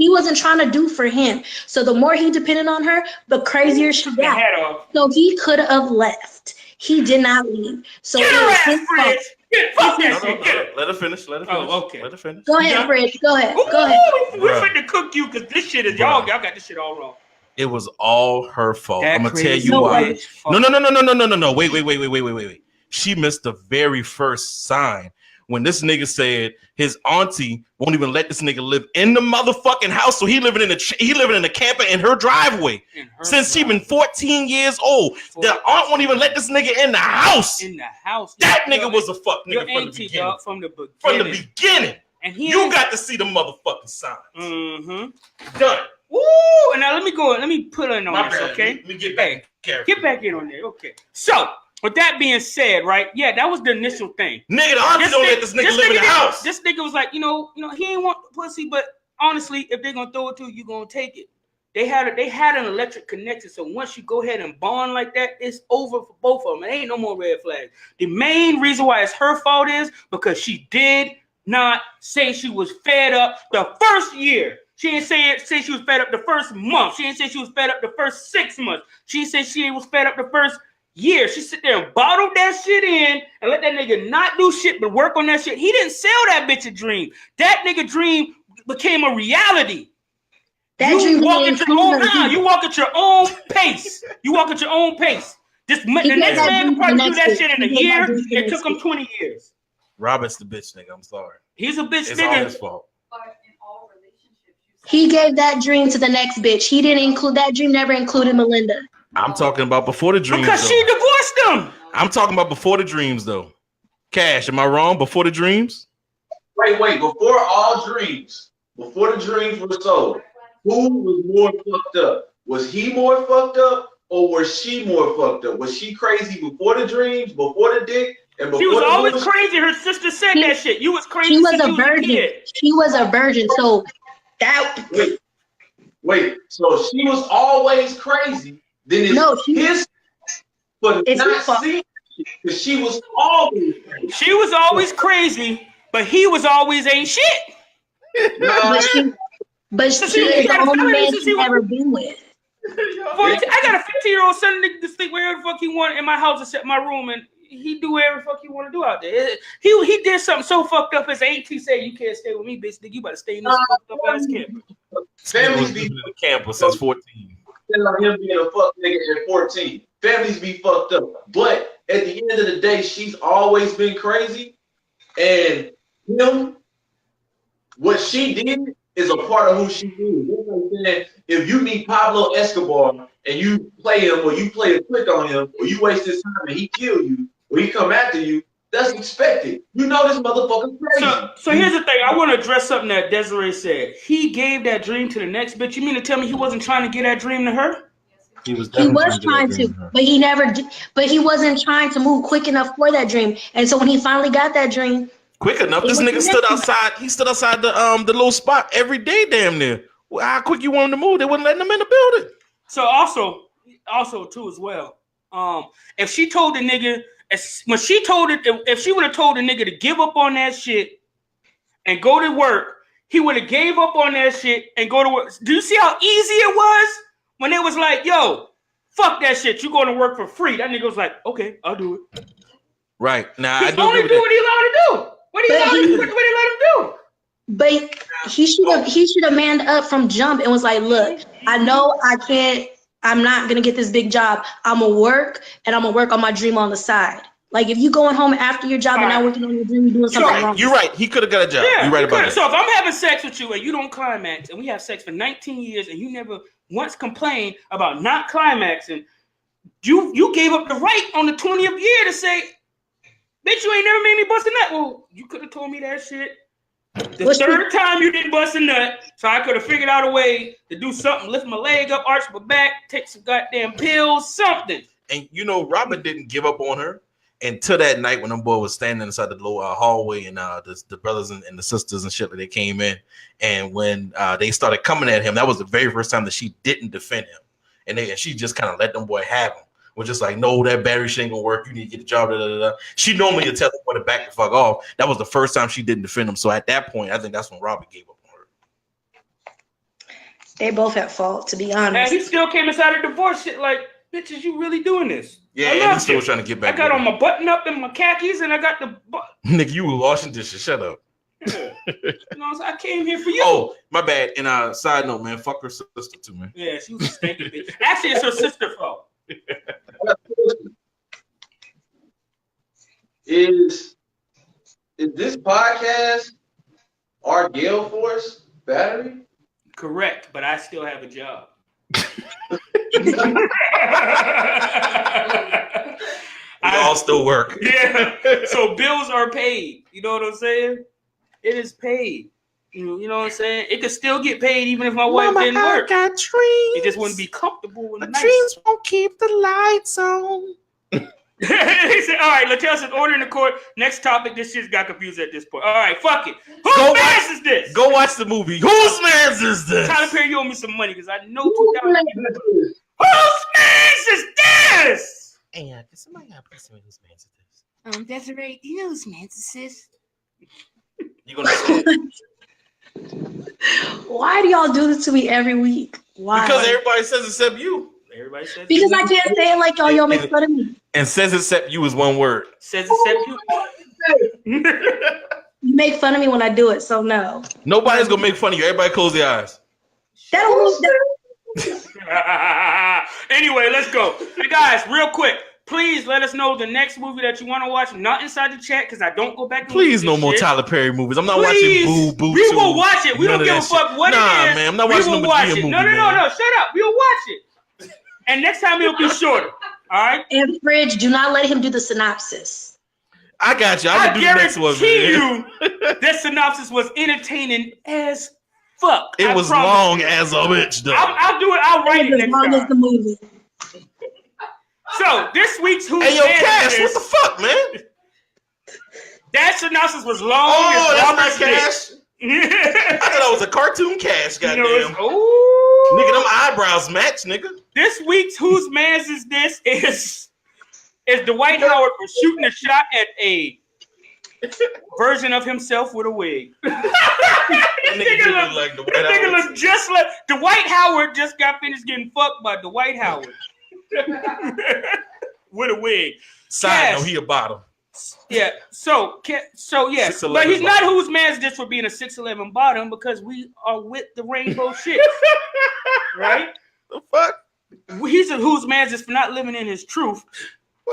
wasn't trying to do for him. So the more he depended on her, the crazier she got. So he could have left. He did not leave. So it was his fault. Let her finish. Oh, okay. Let her finish. Go ahead, Fred. Go ahead. We're finna cook you because this shit is y'all got this shit all wrong. It was all her fault. I'm gonna tell you why. No. Wait. She missed the very first sign when this nigga said his auntie won't even let this nigga live in the motherfucking house. So he living in a camper in her driveway since he been 14 years old. The aunt won't even let this nigga in the house. That nigga was a fuck nigga from the beginning. And you got to see the motherfucking signs. Done. Ooh, and now let me put in on this, okay? Let me get back. Get back in on there, okay? So. With that being said, right? Yeah, that was the initial thing. Nigga, the auntie don't let this nigga live in the house. This nigga was like, you know, he ain't want the pussy, but honestly, if they're gonna throw it to you, you gonna take it. They had an electric connection, so once you go ahead and bond like that, it's over for both of them. It ain't no more red flags. The main reason why it's her fault is because she did not say she was fed up the first year. She didn't say she was fed up the first month. She didn't say she was fed up the first 6 months. She said she was fed up the first year. She sit there and bottled that shit in and let that nigga not do shit but work on that shit. He didn't sell that bitch a dream. That nigga dream became a reality. That dream You walk didn't at your include own other people. You walk at your own pace. You walk at your own pace. The gave next that man dream could probably to the do that next shit in a bitch. He gave that year. dream to the It next took him bitch. 20 years. Robert's the bitch, nigga. I'm sorry. He's a bitch It's all his nigga. fault. But in all relationships, you He gave that dream to the next bitch. He didn't include that dream. Never included Melinda. I'm talking about before the dreams. Because though. she divorced him. I'm talking about before the dreams, though. Cash, am I wrong? Before the dreams? Wait. Before all dreams, before the dreams were sold, who was more fucked up? Was he more fucked up, or was she more fucked up? Was she crazy before the dreams, before the dick, and before She was the always bullshit? crazy. Her sister said that shit. You was crazy She was since a you was a virgin. kid. She was a virgin. So that Wait. So she was always crazy. Then it's No, his, but it's not his fault. see, because she was always crazy. She was always crazy, but he was always ain't shit. But So she she is the had a only family man since she's he was- ever been with. I got a 15-year-old son that can sleep wherever the fuck he want in my house except my room, and he do whatever the fuck he want to do out there. He did something so fucked up. His auntie said, "You can't stay with me, bitch. Nigga, you better stay in this fucked up ass camp." Families He be was living in the campus since 14. like him being a fuck nigga at 14. Families be fucked up. But at the end of the day, she's always been crazy. And him, what she did is a part of who she is. You know what I'm saying? If you meet Pablo Escobar and you play him or you play a trick on him or you waste his time and he kill you or he come after you, that's expected. You know this motherfucker's crazy. So here's the thing. I want to address something that Desiree said. He gave that dream to the next bitch. You mean to tell me he wasn't trying to get that dream to her? He was He was definitely trying get that to, dream her. but he never did. But he wasn't trying to move quick enough for that dream. And so when he finally got that dream, Quick enough. It This was nigga stood outside. He stood outside the little spot every day, damn near. Well, how quick you want him to move? They wouldn't let him in the building. So also too as well. If she told the nigga, when she told it, if she would have told the nigga to give up on that shit and go to work, he would have gave up on that shit and go to work. Do you see how easy it was when it was like, yo, fuck that shit, you going to work for free? That nigga was like, okay, I'll do it. Right. Now He I do only agree do with what he allowed to do. What do you let him do? but he should have manned up from jump and was like, look, I know I can't, I'm not gonna get this big job. I'm gonna work and I'm gonna work on my dream on the side. Like if you going home after your job and not working on your dream, you're doing something wrong. You're right. He could have got a job. Yeah, You're right about that. So if I'm having sex with you and you don't climax, and we have sex for 19 years and you never once complained about not climaxing, you gave up the right on the 20th year to say, bitch, you ain't never made me bust a nut. Well, you could have told me that shit the third time you didn't bust a nut, so I could have figured out a way to do something, lift my leg up, arch my back, take some goddamn pills, something. And you know, Robert didn't give up on her until that night when them boy was standing inside the little hallway, and the brothers and the sisters and shit that they came in, and when they started coming at him, that was the very first time that she didn't defend him, and she just kind of let them boy have him. Was just like, no, that battery shit ain't gonna work. You need to get a job. Da, da, da, da. She normally would tell the boy to back the fuck off. That was the first time she didn't defend him. So at that point, I think that's when Robert gave up on her. They both at fault, to be honest. And he still came inside a divorce shit like, bitches, you really doing this? Yeah, and he's still trying to get back. I got on my button up and my khakis, and I got the. Nigga, you were washing dishes. Shut up. Yeah. You know, I came here for you. Oh, my bad. And side note, man, fuck her sister too, man. Yeah, she was a stinky bitch. Actually, it's her sister's fault. Is this podcast our Gale Force battery? Correct, but I still have a job. We all still work. Yeah, so bills are paid. You know what I'm saying? It is paid. You know what I'm saying? It could still get paid even if my wife didn't work. I got dreams. It just wouldn't be comfortable and The nice. dreams won't keep the lights on. He said, all right, Latel says order in the court. Next topic. This shit got confused at this point. All right, fuck it. Whose man's is this? Go watch the movie. Whose man's is this? Tyler Perry, you owe me some money because I know 2000. Whose man's is this? Hey, can somebody please tell me whose man's is this? Desiree, you know whose man's is this? You gonna say it? Why do y'all do this to me every week? Why? Because everybody says except you. Everybody says Because I can't say it like y'all make fun of me. And says except you is one word. Says except you. You make fun of me when I do it, so no. Nobody's gonna make fun of you. Everybody close their eyes. Anyway, let's go. Hey guys, real quick, please let us know the next movie that you want to watch. Not inside the chat because I don't go back. Please, no more Tyler Perry movies. I'm not watching Boo Boo. We will watch it. We don't give a fuck what it is. Nah, man, I'm not watching no Madea movie. No. Shut up. We'll watch it. And next time it'll be shorter. All right. And Fridge, do not let him do the synopsis. I got you. I guarantee you that synopsis was entertaining as fuck. It was long as a bitch, though. I'll do it. I'll write it as long as the movie. So this week's Who's Hey, yo, Cash, what the fuck, man? That synopsis was long. Oh, that's not Cash. I thought that was a cartoon Cash. Goddamn. Nigga, them eyebrows match, nigga. This week's Whose Mans Is This is Dwight Howard for shooting a shot at a version of himself with a wig. Nigga look just like Dwight Howard. Just got finished getting fucked by Dwight Howard with a wig. Side note, he a bottom. Yeah. So yes, but he's not Whose Man's This for being a 6'11" bottom because we are with the rainbow shit, right? The fuck. He's a Whose Man's This for not living in his truth.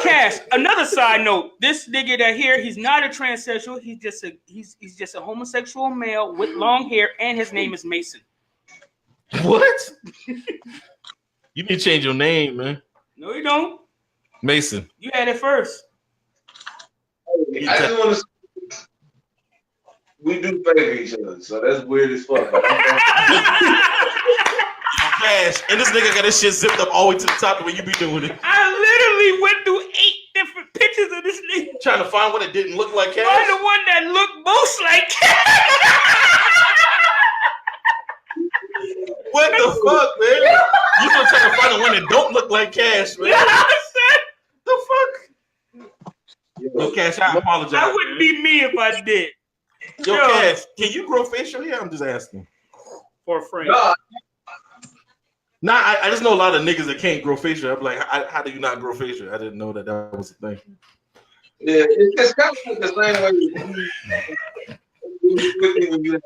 Cash. Another side note: this nigga that here, he's not a transsexual. He's just a homosexual male with long hair, and his name is Mason. What? You need to change your name, man. No, you don't. Mason. You had it first. I just want to. We do favor each other, so that's weird as fuck. Cash, and this nigga got his shit zipped up all the way to the top the way you be doing it. I literally went through 8 different pictures of this nigga. Trying to find one that didn't look like Cash? Find the one that looked most like Cash. What the fuck, man? You gonna try to find the one that don't look like Cash, man? The fuck? Yo, Cash, I apologize. That wouldn't be me if I did. Yo, Cash, can you grow facial hair? I'm just asking. For a friend. Nah, I just know a lot of niggas that can't grow facial. I'm like, how do you not grow facial? I didn't know that was a thing. Yeah, it's kind of like the same way.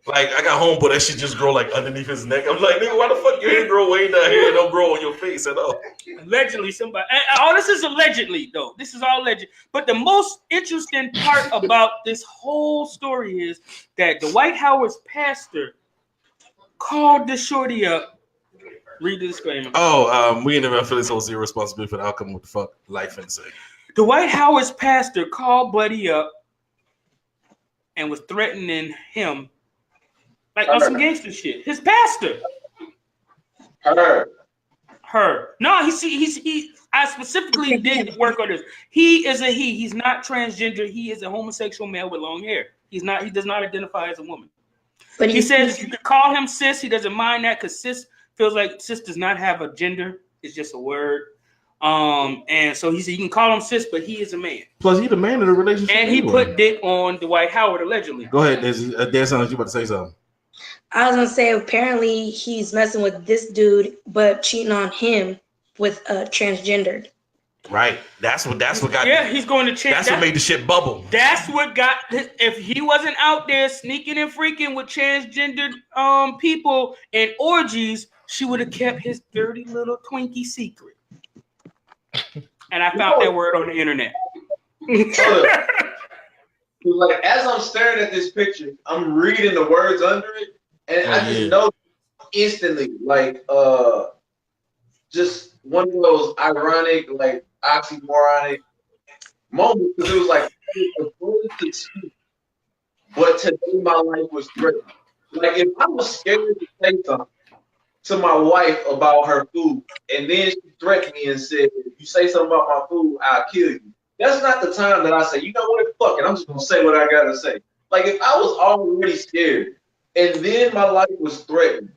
Like, I got homeboy that shit just grow like underneath his neck. I'm like, nigga, why the fuck your hair grow way down here and don't grow on your face at all? Allegedly, somebody. All this is allegedly, though. This is all alleged. But the most interesting part about this whole story is that Dwight Howard's pastor called the shorty up. Read the disclaimer. We in the affiliates hold zero responsibility for the outcome of the fuck life and say. Dwight Howard's pastor called Buddy up and was threatening him like on some gangster shit. His pastor. Her. No, he. I specifically did work on this. He is a he. He's not transgender. He is a homosexual male with long hair. He does not identify as a woman. But he says you could call him cis. He doesn't mind that because cis feels like cis does not have a gender. It's just a word. And so he said you can call him cis, but he is a man. Plus, he's the man of the relationship. And he put dick on Dwight Howard allegedly. Go ahead. There's something you about to say something. I was gonna say apparently he's messing with this dude, but cheating on him with transgendered. Right. That's what got. Yeah, he's going to change. That's what made the shit bubble. That's what got. If he wasn't out there sneaking and freaking with transgendered people and orgies, she would have kept his dirty little Twinkie secret. And I found that word on the internet. Like as I'm staring at this picture, I'm reading the words under it, and I just know instantly, like just one of those ironic, like oxymoronic moments, because it was like to speak, but today my life was threatened. Like if I was scared to say something to my wife about her food, and then she threatened me and said, "If you say something about my food, I'll kill you." That's not the time that I say, you know what, fuck it, I'm just gonna say what I gotta say. Like if I was already scared and then my life was threatened,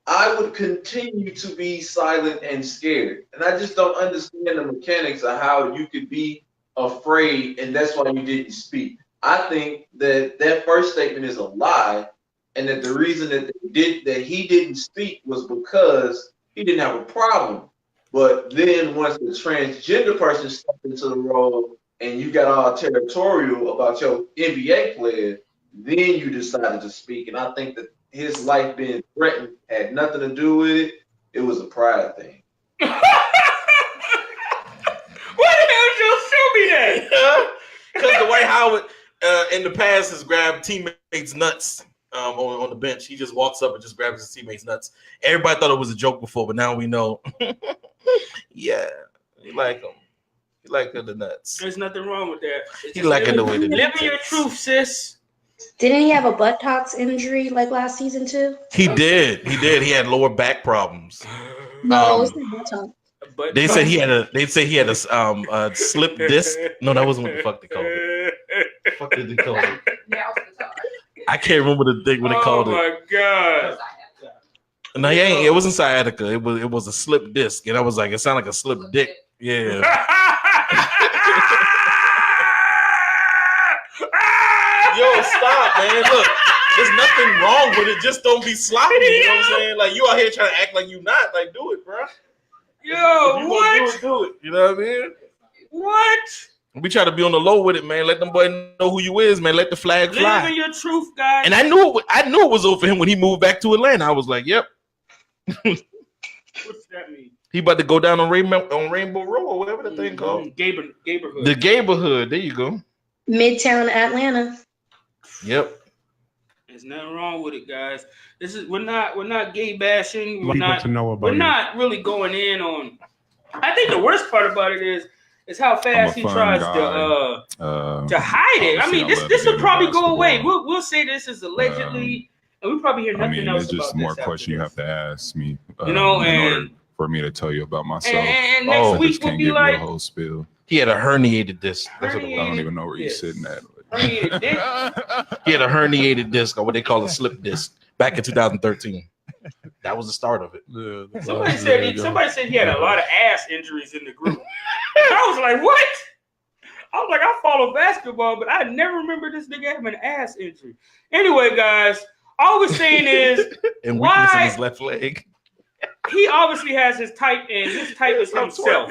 I would continue to be silent and scared. And I just don't understand the mechanics of how you could be afraid and that's why you didn't speak. I think that first statement is a lie, and that the reason that he didn't speak was because he didn't have a problem. But then once the transgender person stepped into the role, and you got all territorial about your NBA player, then you decided to speak. And I think that his life being threatened had nothing to do with it. It was a pride thing. Why the hell did you show me that? Because Dwight Howard in the past has grabbed teammates' nuts on the bench. He just walks up and just grabs his teammates' nuts. Everybody thought it was a joke before, but now we know. Yeah, you like him. You like the nuts. There's nothing wrong with that. He liking the way that living your truth, sis. Didn't he have a buttocks injury like last season too? He did. He had lower back problems. No, it's not buttocks. They said he had a slip disc. No, that wasn't what the fuck they called it. The fuck did they call it? I can't remember the thing what they called it. Oh my god. No, it wasn't sciatica. It was a slip disc, and I was like, it sounded like a slip dick. Yeah. Yo, stop, man. Look, there's nothing wrong with it. Just don't be sloppy. You know what I'm saying? Like, you out here trying to act like you not. Like, do it, bro. Yo, what? Do it. You know what I mean? What? We try to be on the low with it, man. Let them boys know who you is, man. Let the flag fly. Living your truth, guys. And I knew it was over for him when he moved back to Atlanta. I was like, yep. What's that mean? He about to go down on Rainbow Row or whatever the thing called. Gayborhood. The Gayborhood. There you go. Midtown Atlanta. Yep. There's nothing wrong with it, guys. We're not gay bashing. We're We're not really going in on. I think the worst part about it is how fast he tries to hide it. I mean, this will probably go away. We'll say this is allegedly, and we'll probably hear nothing else it's just about more this questions you have to ask me. In order for me to tell you about myself. And next week we'll be like, a whole spill. He had a herniated disc. I don't even know where you're sitting at. Herniated disc. He had a herniated disc, or what they call a slip disc, back in 2013. That was the start of it. Yeah, somebody said he had a lot of ass injuries in the group. I was like, what? I was like, I follow basketball, but I never remember this nigga having an ass injury. Anyway, guys, all we're saying is and weakness in his left leg. He obviously has his type, and his type is himself.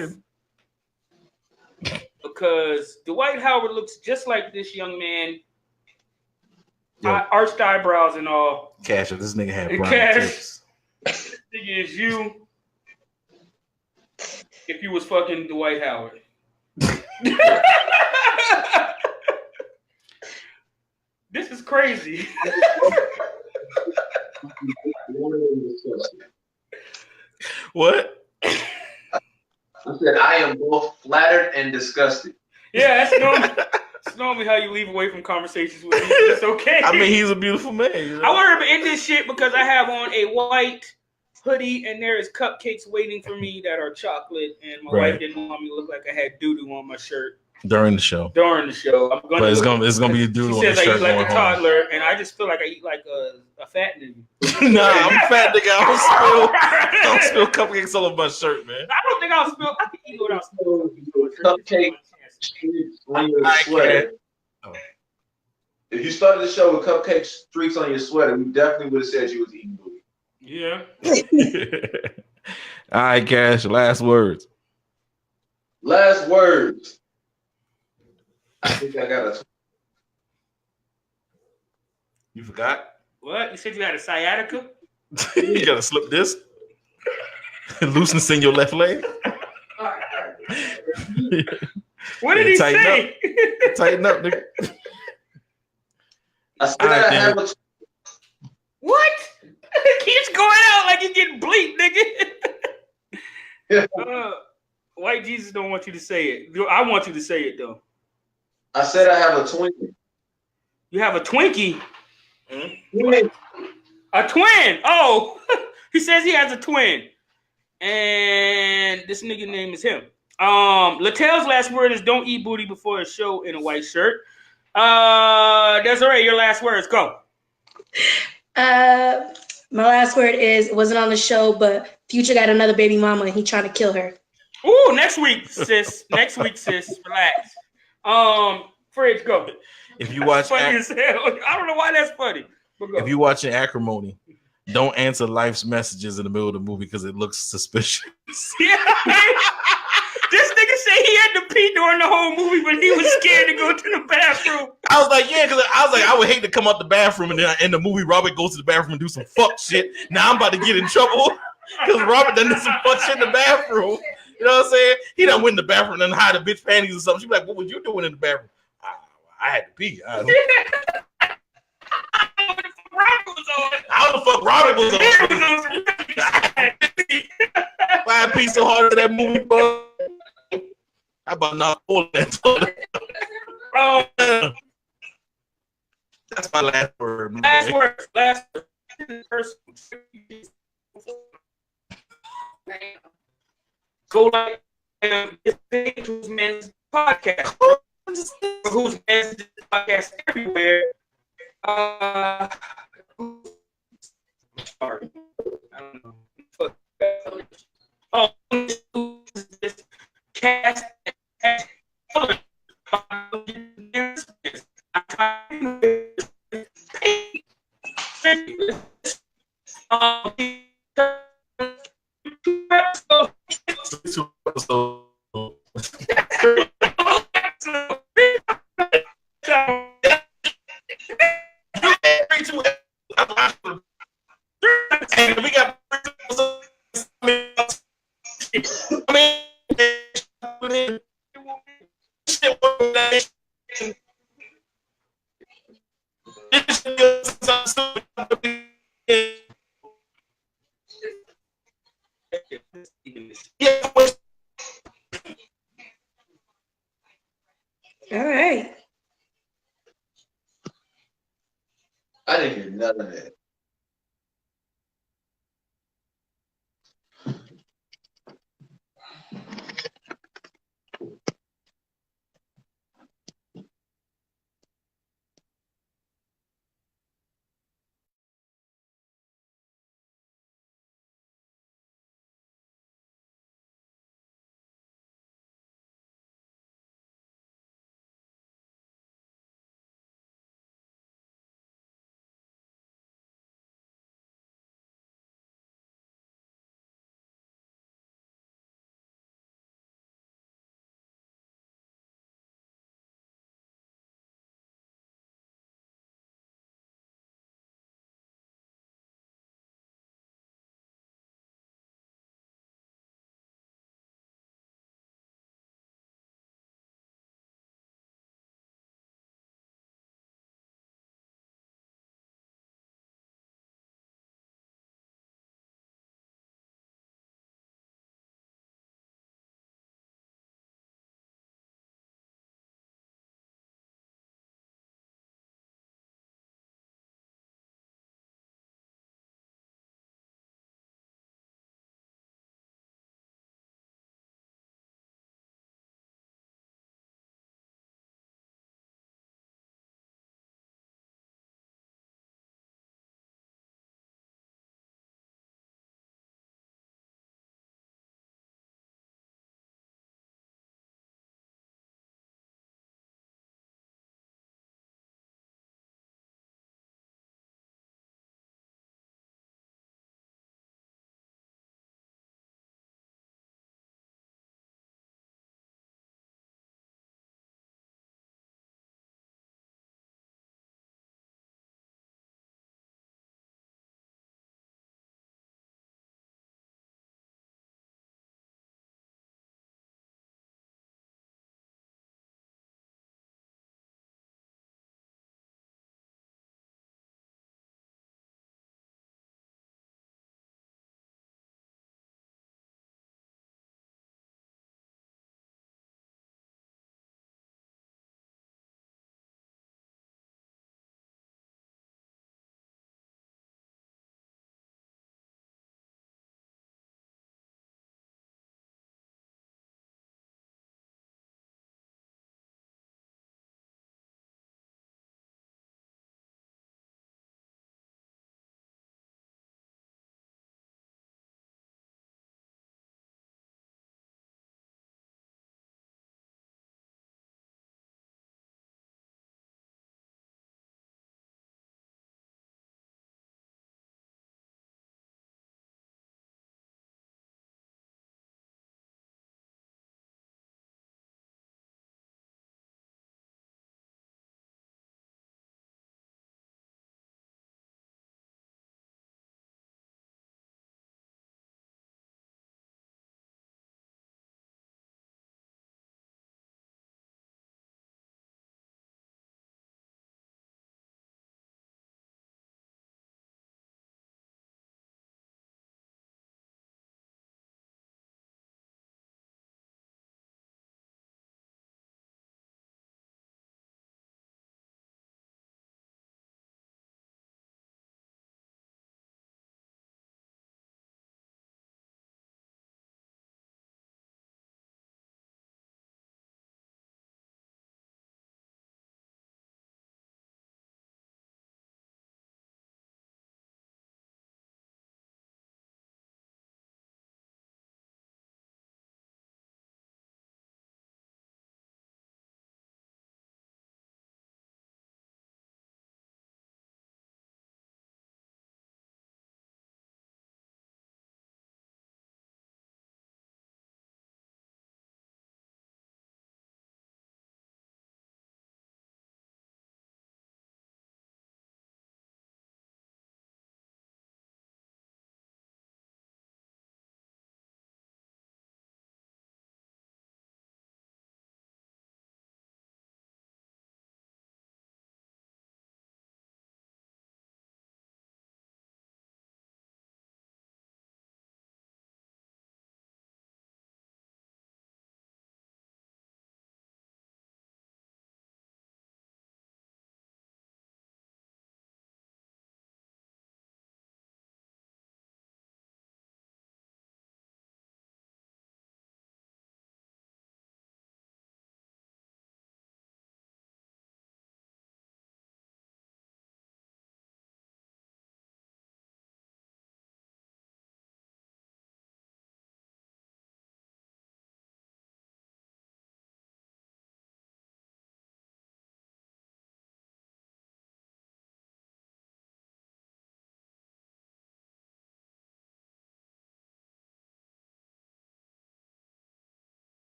Because Dwight Howard looks just like this young man. Arched eyebrows and all. Cash, if this nigga had brown tips. This nigga is you if you was fucking Dwight Howard. This is crazy. What? I said I am both flattered and disgusted. Yeah, that's normally how you leave away from conversations with me. It's okay. I mean, he's a beautiful man. You know? I want to end this shit because I have on a white hoodie and there is cupcakes waiting for me that are chocolate, and my wife didn't want me to look like I had doo-doo on my shirt. During the show. I'm gonna. But it's gonna be a doodle. She says I eat like a toddler, and I just feel like I eat like a fat nigga. Nah, I'm a fat nigga. I don't spill cupcakes all over my shirt, man. I don't think I'll spill. I can eat without spilling cupcake streaks on your sweater. If you started the show with cupcake streaks on your sweater, we definitely would have said you was eating booty. Yeah. All right, Cash. Last words. Last words. I think I got a. You forgot? What? You said you had a sciatica? You got a slip disc? Looseness in your left leg? What did he say? Tighten up, nigga. I said I have a. What? It keeps going out like you're getting bleeped, nigga. White Jesus don't want you to say it. I want you to say it, though. I said I have a Twinkie. You have a Twinkie? Mm-hmm. A twin. Oh, he says he has a twin. And this nigga name is him. Lattell's last word is don't eat booty before a show in a white shirt. Desiree, your last words. Go. My last word is it wasn't on the show, but Future got another baby mama and he trying to kill her. Ooh, next week, sis. Relax. Fridge, go. If you watch, funny as hell. I don't know why that's funny. If you're watching Acrimony, don't answer life's messages in the middle of the movie because it looks suspicious. Yeah. This nigga said he had to pee during the whole movie, but he was scared to go to the bathroom. I was like, yeah, because I was like, I would hate to come out the bathroom and then in the movie Robert goes to the bathroom and do some fuck shit. Now I'm about to get in trouble because Robert done did some fuck shit in the bathroom. You know what I'm saying? He done went in the bathroom and hide the bitch panties or something. She be like, what was you doing in the bathroom? I had to pee. I don't know how the fuck Robert was on. Why I pee so hard in that movie, bro? How about not all that? Oh, that's my last word. Man. Last word. Go like whose man's podcast. Whose man's podcast everywhere. Sorry. I don't know. Oh, this cast. And we got